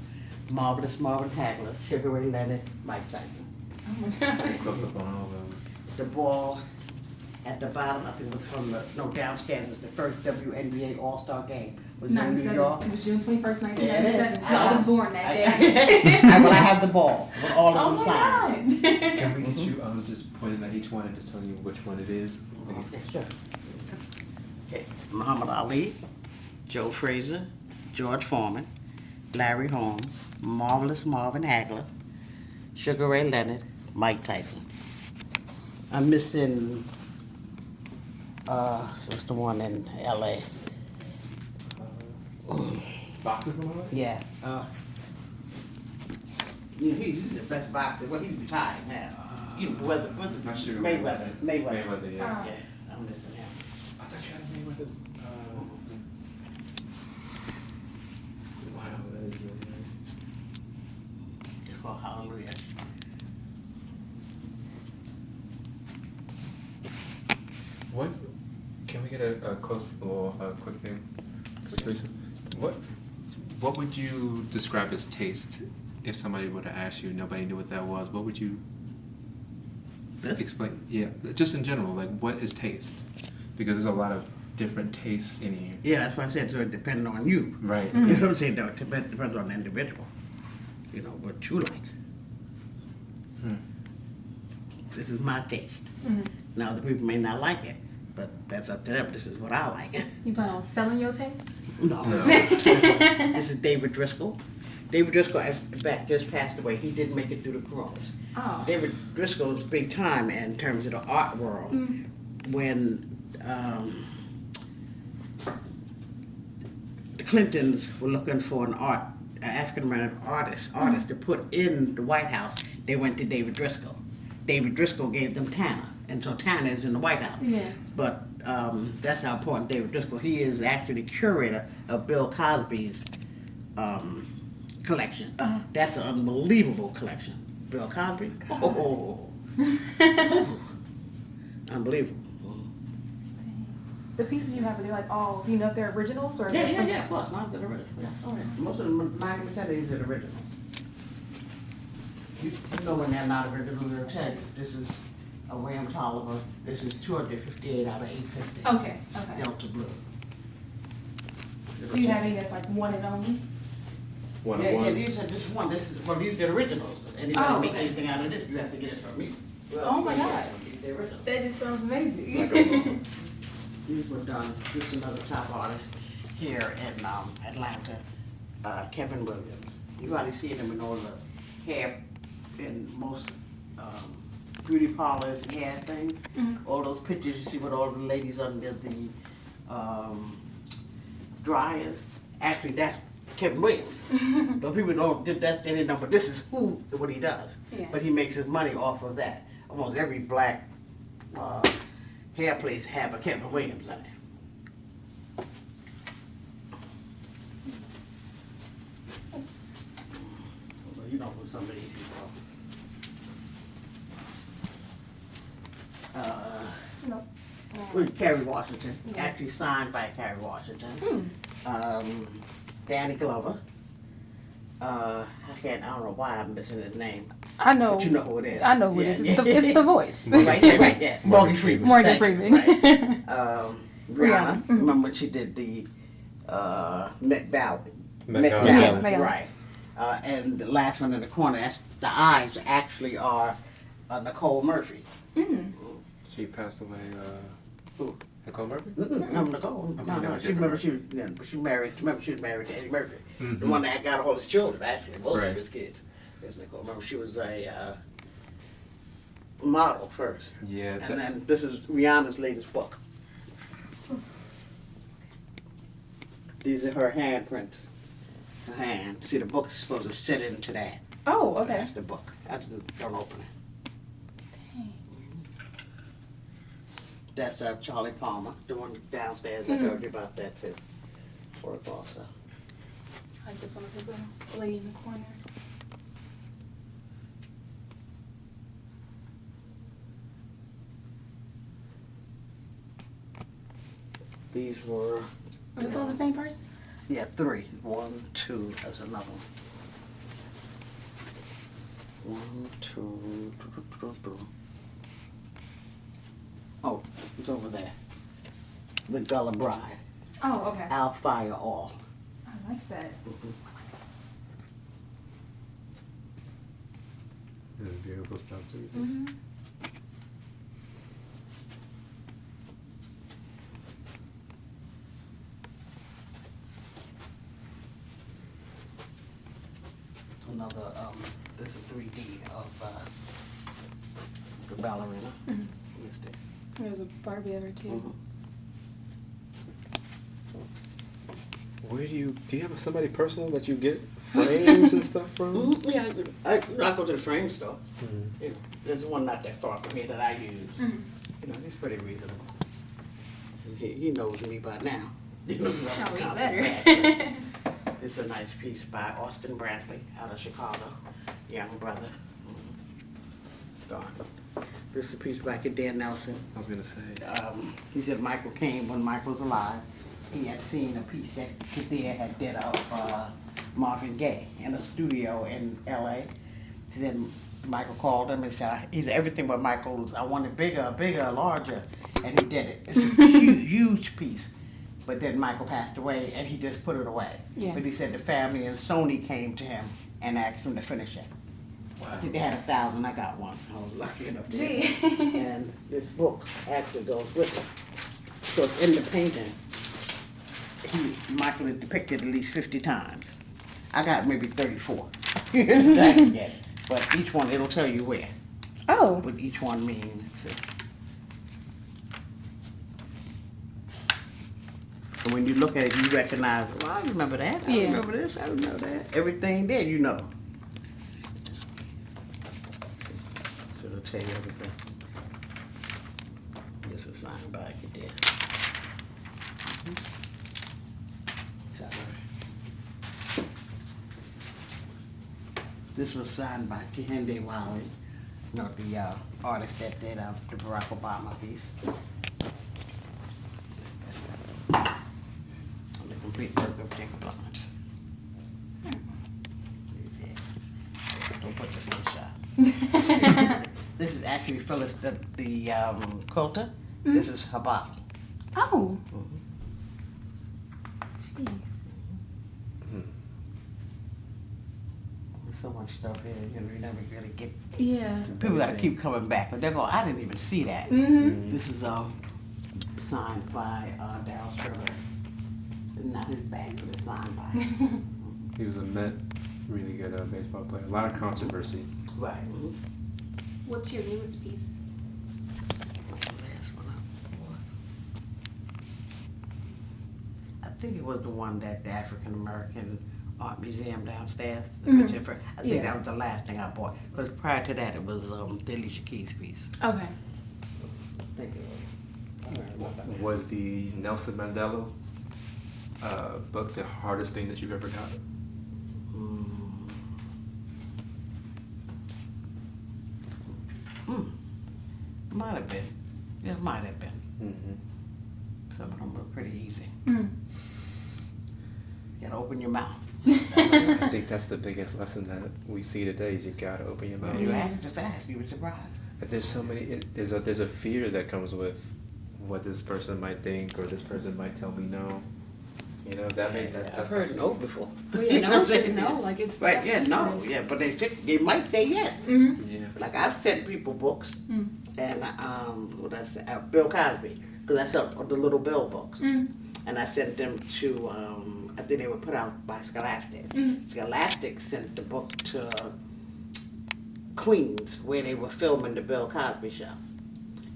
Marvelous Marvin Hagler, Sugar Ray Leonard, Mike Tyson. Oh my gosh. Close up on all of them. The ball at the bottom, I think it was from downstairs, is the first WNBA All-Star game. Was in New 97. York. It was June 21st, Yeah, 1997. it is. I was born that day. I have the ball with all Oh of them my signed. God. Can we get you just pointing at each one and just telling you which one it is? Okay, sure. Okay, Muhammad Ali, Joe Frazier, George Foreman, Larry Holmes, Marvelous Marvin Hagler, Sugar Ray Leonard, Mike Tyson. I'm missing, what's the one in LA? Boxer from LA? Yeah. You know, he's the best boxer. Well, he's retired now. You know, Not Sugar Mayweather. Ray. Mayweather, yeah. Yeah, I'm missing him. I thought you had a Mayweather. Wow, that is really nice. It's called Hallelujah. What? Can we get a close, little quick thing? Theresa, what would you describe as taste? If somebody were to ask you, nobody knew what that was, what would you This? explain? Yeah, just in general, like what is taste? Because there's a lot of different tastes in here. Yeah, that's why I said, so it depends on you. Right. You know what I'm saying? Though, it depends on the individual. You know, what you like. Hmm. This is my taste. Mhm. Now, other people may not like it, but that's up to them. This is what I like. You plan on selling your taste? No. No. This is David Driscoll. David Driscoll, in fact, just passed away. He didn't make it through the coronas. Oh. David Driscoll was big time in terms of the art world. When the Clintons were looking for an African American artist to put in the White House, they went to David Driscoll. David Driscoll gave them Tanner, and so Tanner is in the White House. Yeah. But that's how important David Driscoll. He is actually the curator of Bill Cosby's collection. Uh-huh. That's an unbelievable collection. Bill Cosby. Oh. Unbelievable. The pieces you have, are they like all, do you know if they're originals or? Yeah, of course. Mine's an original. Yeah. Okay. Most of them, 90% of these are originals. You know when they're not original, they'll tell you. This is a William Tolliver. This is 258 out of 850. Okay, okay. Delta Blue. Do you have any that's like one and only? One Yeah, on yeah, one. these are just one. This is well, these are the originals. Anybody Oh, make okay. anything out of this, you have to get it from me. Well, Oh my God. these are the originals. That just sounds amazing. These were done. This is another top artist here in Atlanta, Kevin Williams. You probably seen him in all the hair in most beauty parlors and hair things. All those pictures you see with all the ladies under the dryers. Actually, that's Kevin Williams. Those people don't. They didn't know, but this is what he does. Yeah. But he makes his money off of that. Almost every black hair place have a Kevin Williams in it. Oops. Well, you know who some of these people are. No. With Kerry Washington, actually signed by Kerry Washington. Danny Glover. I don't know why I'm missing his name. I know. But you know who it is. I know who it is. It's the voice. Right, yeah. Morgan Freeman. Morgan Thank you. Freeman. Rihanna. Rihanna. Remember when she did the Met Gala? Met Gala. Yeah, Met Gala. Right. And the last one in the corner, that's the eyes actually are Nicole Murphy. She passed away. Who? Nicole Murphy? No, Nicole. Okay, No. She different. she married. Remember, she was married to Eddie Murphy, the one that got all his children. Actually, most Right. of his kids. Is Nicole. Remember, she was a model first, Yeah. and then this is Rihanna's latest book. These are her handprints. Her hand. See, the book's supposed to sit into that. Oh, okay. That's the book. Don't open it. That's Charlie Palmer, the one downstairs. I told you about. That's his work also. I like this one with the lady in the corner. These were, Are these all the same person? yeah, 3. 1, 2, that's another one. 1, 2, oh, it's over there. The Gullah Bride. Oh, okay. I'll fire all. I like that. This is beautiful stuff, too. Another, this is 3D of the ballerina. Yes, there. There's a Barbie of her too. Where do you have somebody personal that you get frames and stuff from? Yeah, I go to the frame store. You know, there's one not that far from here that I use. You know, he's pretty reasonable. And he knows me by now. He knows me Oh, by you now. better. This is a nice piece by Austin Brantley out of Chicago, young brother. Star. This is a piece by Kadir Nelson. I was gonna say. He said Michael came when Michael was alive. He had seen a piece that Kadir had did of Marvin Gaye in a studio in L.A. He said Michael called him and said, "He's everything but Michael's. I want it bigger, larger," and he did it. It's a huge piece. But then Michael passed away, and he just put it away. Yeah. But he said the family and Sony came to him and asked him to finish it. Wow. I think they had 1,000. I got one. I was lucky enough to get Gee. it. And this book actually goes with it. So it's in the painting. Michael is depicted at least 50 times. I got maybe 34. that I can get. But each one, it'll tell you where. Oh. What each one means. And when you look at it, you recognize, well, I remember that. I Yeah. remember this. I remember that. Everything there, you know. So it'll tell you everything. This was signed by Kadir. This was signed by Kehinde Wiley, you know, the artist that did the Barack Obama piece. On the complete work of Jacob Lawrence. Don't put this in the shot. This is actually Phyllis, the quilter. This is her bottle. Oh. Mhm. Jeez. so much stuff here, you know, you never really get. Yeah. People gotta keep coming back, but they're going, I didn't even see that. Mm-hmm. This is signed by Darryl Sterling. Not his back, but it's signed by him. He was a Met, really good baseball player. A lot of controversy. Right. What's your newest piece? What's the last one I think it was the one that the African American Art Museum downstairs. Mhm. I think that was the last thing I bought. Because prior to that, it was the Alicia Keys piece. Okay. I think it was. I don't remember. Was the Nelson Mandela book the hardest thing that you've ever got? Might have been. It might have been. Mm-hmm. Some of them were pretty easy. Mm. You gotta open your mouth. I think that's the biggest lesson that we see today is you gotta open your mouth. You just ask, you were surprised. There's so many. There's a fear that comes with what this person might think or this person might tell me no. You know that's I've heard no before. Well, yeah, no, it's just no. Like it's. Right, yeah, no, interest. yeah, but they might say yes. Mm-hmm. Yeah. Like I've sent people books, and what I say, Bill Cosby, because I sent the Little Bill books, and I sent them to. I think they were put out by Scholastic. Scholastic sent the book to Queens, where they were filming the Bill Cosby show,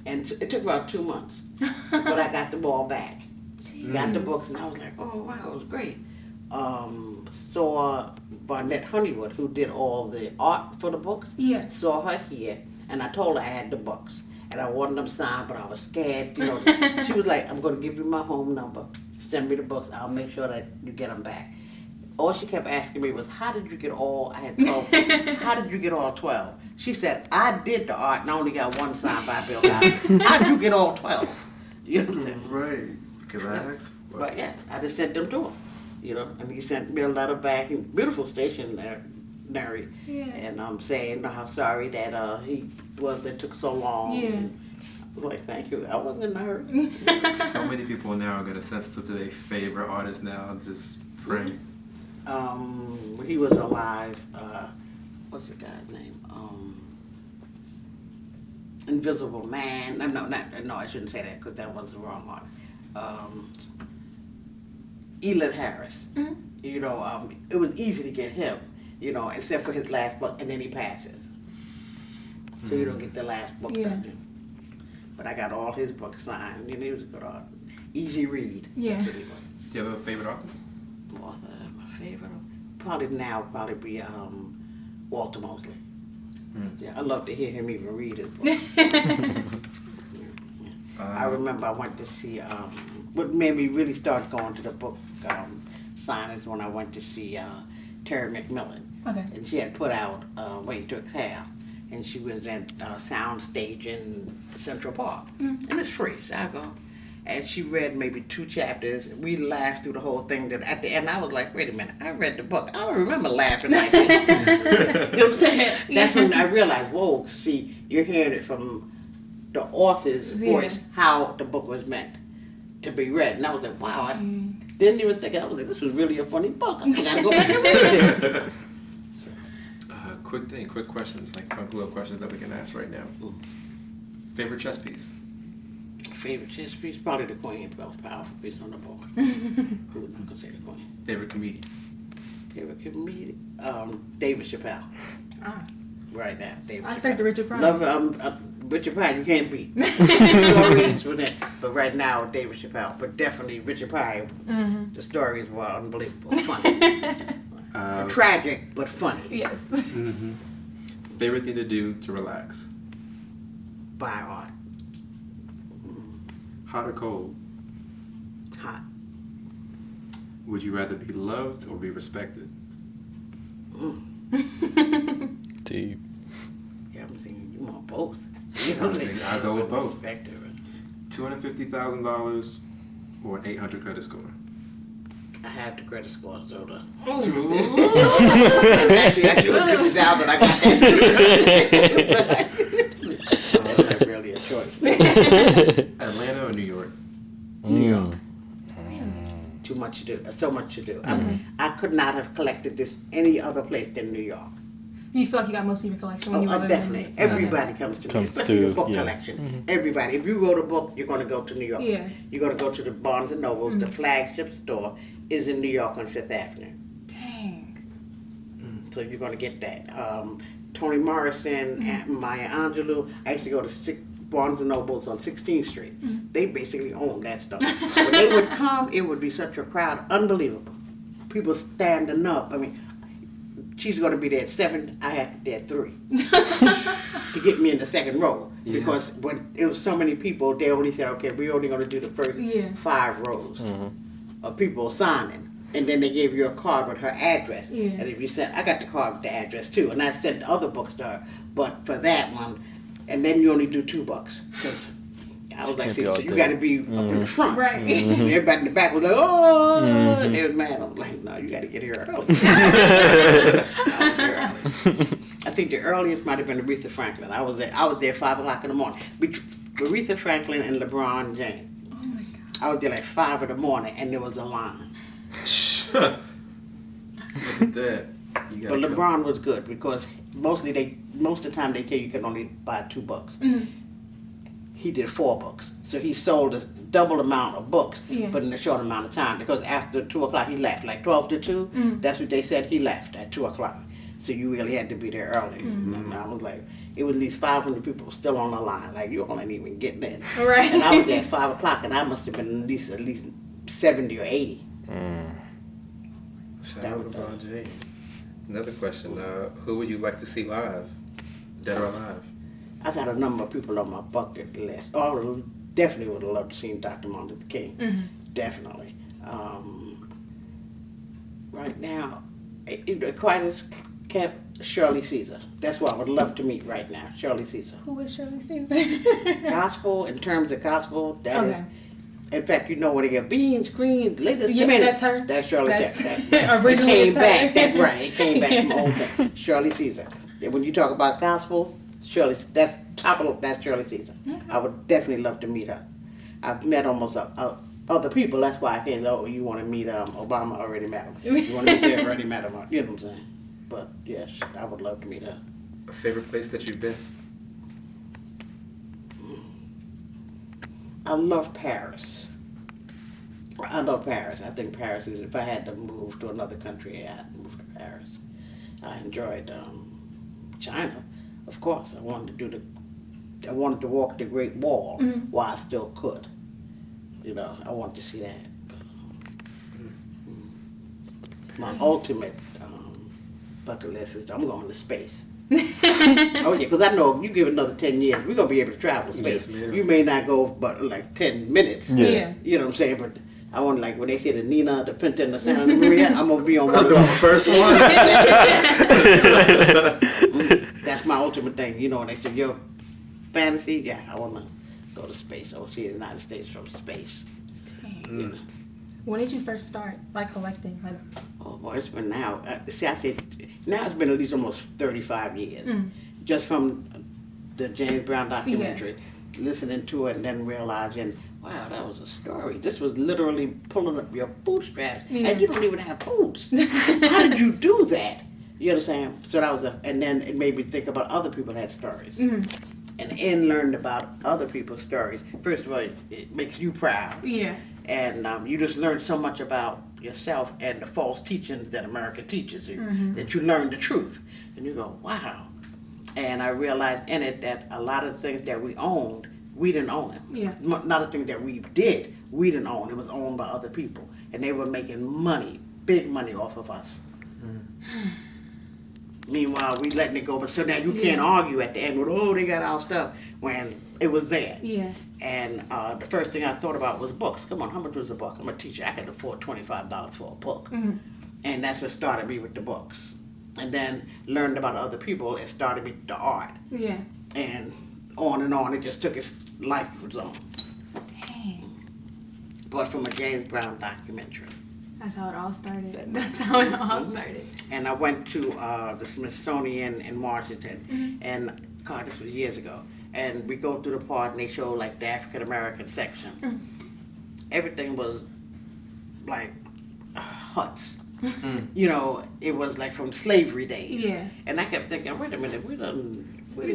and it took about 2 months, but I got them all back. Got the books, and I was like, oh wow, it was great. Saw Barnett Honeywood, who did all the art for the books. Yeah. Saw her here, and I told her I had the books, and I wanted them signed, but I was scared. You know, she was like, "I'm going to give you my home number. Send me the books. I'll make sure that you get them back." All she kept asking me was, "How did you get all?" I had 12. How did you get all 12? She said, "I did the art, and I only got one signed by Bill Cosby. How did you get all 12?" You know what I'm saying? Right. Because I asked. But yeah, I just sent them to him, you know, and he sent me a letter back, and beautiful stationery, and saying how sorry that he was that took so long. Yeah. And I was like, thank you. I wasn't in a hurry. So many people now are gonna sensitive to their favorite artist now. And just pray. When he was alive, what's the guy's name? Invisible Man. No, I shouldn't say that because that was the wrong one. Elin Harris. Mm-hmm. You know, it was easy to get him, you know, except for his last book, and then he passes. So you don't get the last book. Yeah. But I got all his books signed. You know, he was a good author. Easy read. Yeah. That's what he was. Do you have a favorite author? My favorite, probably be Walter Mosley. Yeah, I love to hear him even read his books. I remember I went to see, what made me really start going to the book signings when I went to see Terry McMillan. Okay. And she had put out Waiting to Exhale, and she was at Soundstage in Central Park. And it's free, so I go. And she read maybe 2 chapters. We laughed through the whole thing. That at the end, I was like, wait a minute, I read the book. I don't remember laughing like this. You know what I'm saying? That's when I realized, whoa, see, you're hearing it from the author's voice, how the book was meant to be read. And I was like, wow, I didn't even think, I was like, this was really a funny book. I gotta go back and read this. Quick questions, like fun little questions that we can ask right now. Favorite chess piece? Favorite chess piece? Probably the Queen. The most powerful piece on the board. Who would not consider the Queen? Favorite comedian? Favorite comedian? David Chappelle. Ah. Right now, David I expect the Richard Pryor. Love Richard Pryor, you can't beat. Stories with it. But right now, David Chappelle. But definitely Richard Pryor. The stories were unbelievable. Funny. Tragic, but funny. Yes. Favorite thing to do to relax? Buy art. Hot or cold? Hot. Would you rather be loved or be respected? Deep. Yeah, I'm thinking you want both. You know what I'm saying? I go with both. Respected. $250,000 or an 800 credit score? I have the credit score, so the... Actually, I drew $50,000, I got that. That's not really a choice. Atlanta or New York? New York. Too much to do. So much to do. I could not have collected this any other place than New York. You feel like you got most of your collection when you were living Definitely. in Everybody comes to me, Comes especially to, the book yeah. collection. Everybody. If you wrote a book, you're going to go to New York. Yeah. You're going to go to the Barnes and Nobles. The flagship store is in New York on Fifth Avenue. Dang. So you're going to get that. Toni Morrison and Maya Angelou. I used to go to Barnes and Nobles on 16th Street. They basically owned that store. When they would come, it would be such a crowd, unbelievable. People standing up. I mean, she's going to be there at 7. I had to be there at 3 to get me in the second row. Yeah. Because when it was so many people, they only said, okay, we're only going to do the first 5 rows of people signing. And then they gave you a card with her address. Yeah. And if you said, I got the card with the address too. And I sent other books to her. But for that one, and then you only do $2. Because I was like, Can't be see, all so you day. got to be up in the front. Right. So everybody in the back was like, oh, and they was mad. I was like, no, you got to get here early. I think the earliest might have been Aretha Franklin. I was there at 5 o'clock in the morning. Aretha Franklin and LeBron James. Oh my God. I was there like 5 in the morning, and there was a line. Look at that. You But gotta LeBron was good because most of the time they tell you can only buy 2 books. He did 4 books, so he sold a double amount of books, but in a short amount of time. Because after 2 o'clock he left, like 12 to 2. That's what they said. He left at 2 o'clock, so you really had to be there early. And I was like, it was at least 500 people still on the line. Like you ain't even getting in. Right. And I was there at 5 o'clock, and I must have been at least 70 or 80. Shout out to LeBron James. Another question: who would you like to see live, dead or alive? I got a number of people on my bucket list. Oh, definitely would have loved to see Dr. Martin Luther King. Definitely. Right now, quite as kept Shirley Caesar. That's what I would love to meet right now, Shirley Caesar. Who is Shirley Caesar? Gospel, in terms of gospel, that is. Okay. In fact, you know where they get beans, greens, latest Yeah, tomatoes. that's her. That's Shirley That's- Caesar. originally It it's came her. back. That's right. It came back from old time. Shirley Caesar. And when you talk about gospel, that's Shirley Caesar. Okay. I would definitely love to meet her. I've met almost other people. That's why I can't. Oh, you want to meet Obama? Already met him. You want to meet them? Already met him. You know what I'm saying? But yes, I would love to meet her. A favorite place that you've been? I love Paris. I love Paris. I think Paris is, if I had to move to another country, I'd move to Paris. I enjoyed China, of course. I wanted to walk the Great Wall while I still could. You know, I wanted to see that. My ultimate bucket list is I'm going to space. Oh yeah, because I know if you give it another 10 years, we're going to be able to travel space. Yes, ma'am. You may not go but like 10 minutes. Yeah. You know what I'm saying? But I want, like when they say the Nina, the Pinta, and the Santa Maria, I'm going to be on one of The those. first one. That's my ultimate thing. You know, when they say your fantasy, yeah, I want to go to space. I want to see the United States from space. You know? When did you first start collecting? Oh boy, it's been now. See, I said now it's been at least almost 35 years, just from the James Brown documentary, listening to it and then realizing, wow, that was a story. This was literally pulling up your bootstraps, and you don't even have boots. How did you do that? You understand? So that was and then it made me think about other people that had stories, and learned about other people's stories. First of all, it makes you proud. Yeah. And you just learn so much about yourself and the false teachings that America teaches you, that you learn the truth. And you go, wow. And I realized in it that a lot of the things that we owned, we didn't own it. Yeah. Not the things that we did, we didn't own. It was owned by other people. And they were making money, big money off of us. Meanwhile, we letting it go. But so now you can't argue at the end with, oh, they got our stuff, when it was there. Yeah. And the first thing I thought about was books. Come on, how much was a book? I'm a teacher. I could afford $25 for a book. And that's what started me with the books. And then learned about other people. It started me with the art. Yeah. And on. It just took its life of its own. Dang. But from a James Brown documentary. That's how it all started. That's how it all started. And I went to the Smithsonian in Washington. And, God, this was years ago. And we go through the part and they show like the African American section. Everything was like huts. You know, it was like from slavery days. Yeah. And I kept thinking, wait a minute, we did a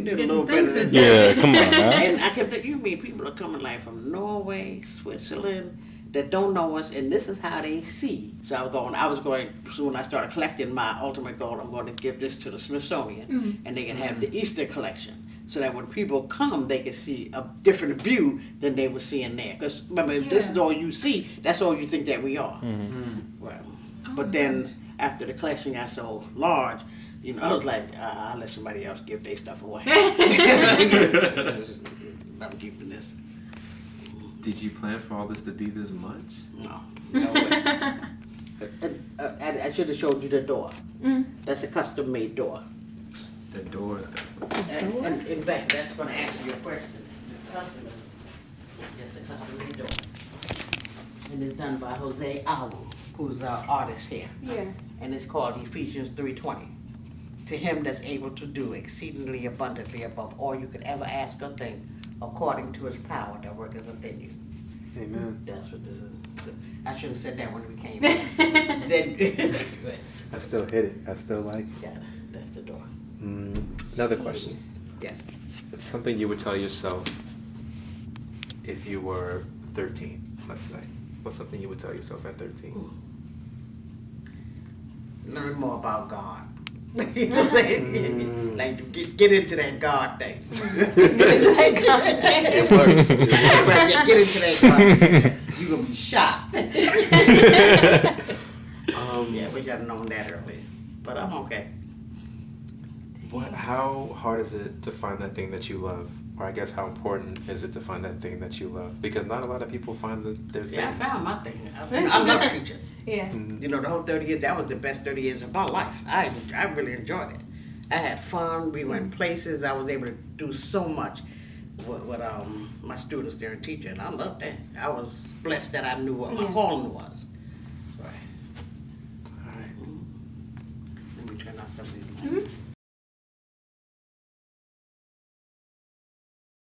did little some better things than in that. Yeah, come on, man. And I kept thinking, you mean people are coming like from Norway, Switzerland, that don't know us, and this is how they see. So I was going, so when I started collecting my ultimate goal, I'm going to give this to the Smithsonian, and they can have the Easton Collection. So that when people come, they can see a different view than they were seeing there. Because remember, if this is all you see, that's all you think that we are. Well, but then after the collection got so large, you know, I was like, I'll let somebody else give their stuff away. I'm keeping this. Did you plan for all this to be this much? No. I should have showed you the door. That's a custom made door. The door is custom. And in fact, that's going to answer your question. The custom it's a custom made door. And it's done by Jose Alu, who's our artist here. Yeah. And it's called Ephesians 3:20. To him that's able to do exceedingly abundantly above all you could ever ask or think, according to his power that worketh within you. Amen. That's what this is. So I should have said that when we came in. Then, I still hit it. I still like it. yeah, that's the door. Another question. Yes. Something you would tell yourself if you were 13, let's say. What's something you would tell yourself at 13? Learn more about God. You know what I'm saying? Like get into that God thing. It works. Yeah, get into that God thing. You're gonna be shocked. Yeah, we should have known that earlier. But I'm okay. How hard is it to find that thing that you love? Or I guess how important is it to find that thing that you love? Because not a lot of people find their thing. Yeah, I found my thing. I love teaching. Yeah. You know, the whole 30 years, that was the best 30 years of my life. I really enjoyed it. I had fun. We went places. I was able to do so much with my students there and teaching. And I loved that. I was blessed that I knew what my calling was. Right. All right. Let me turn on some of these lights.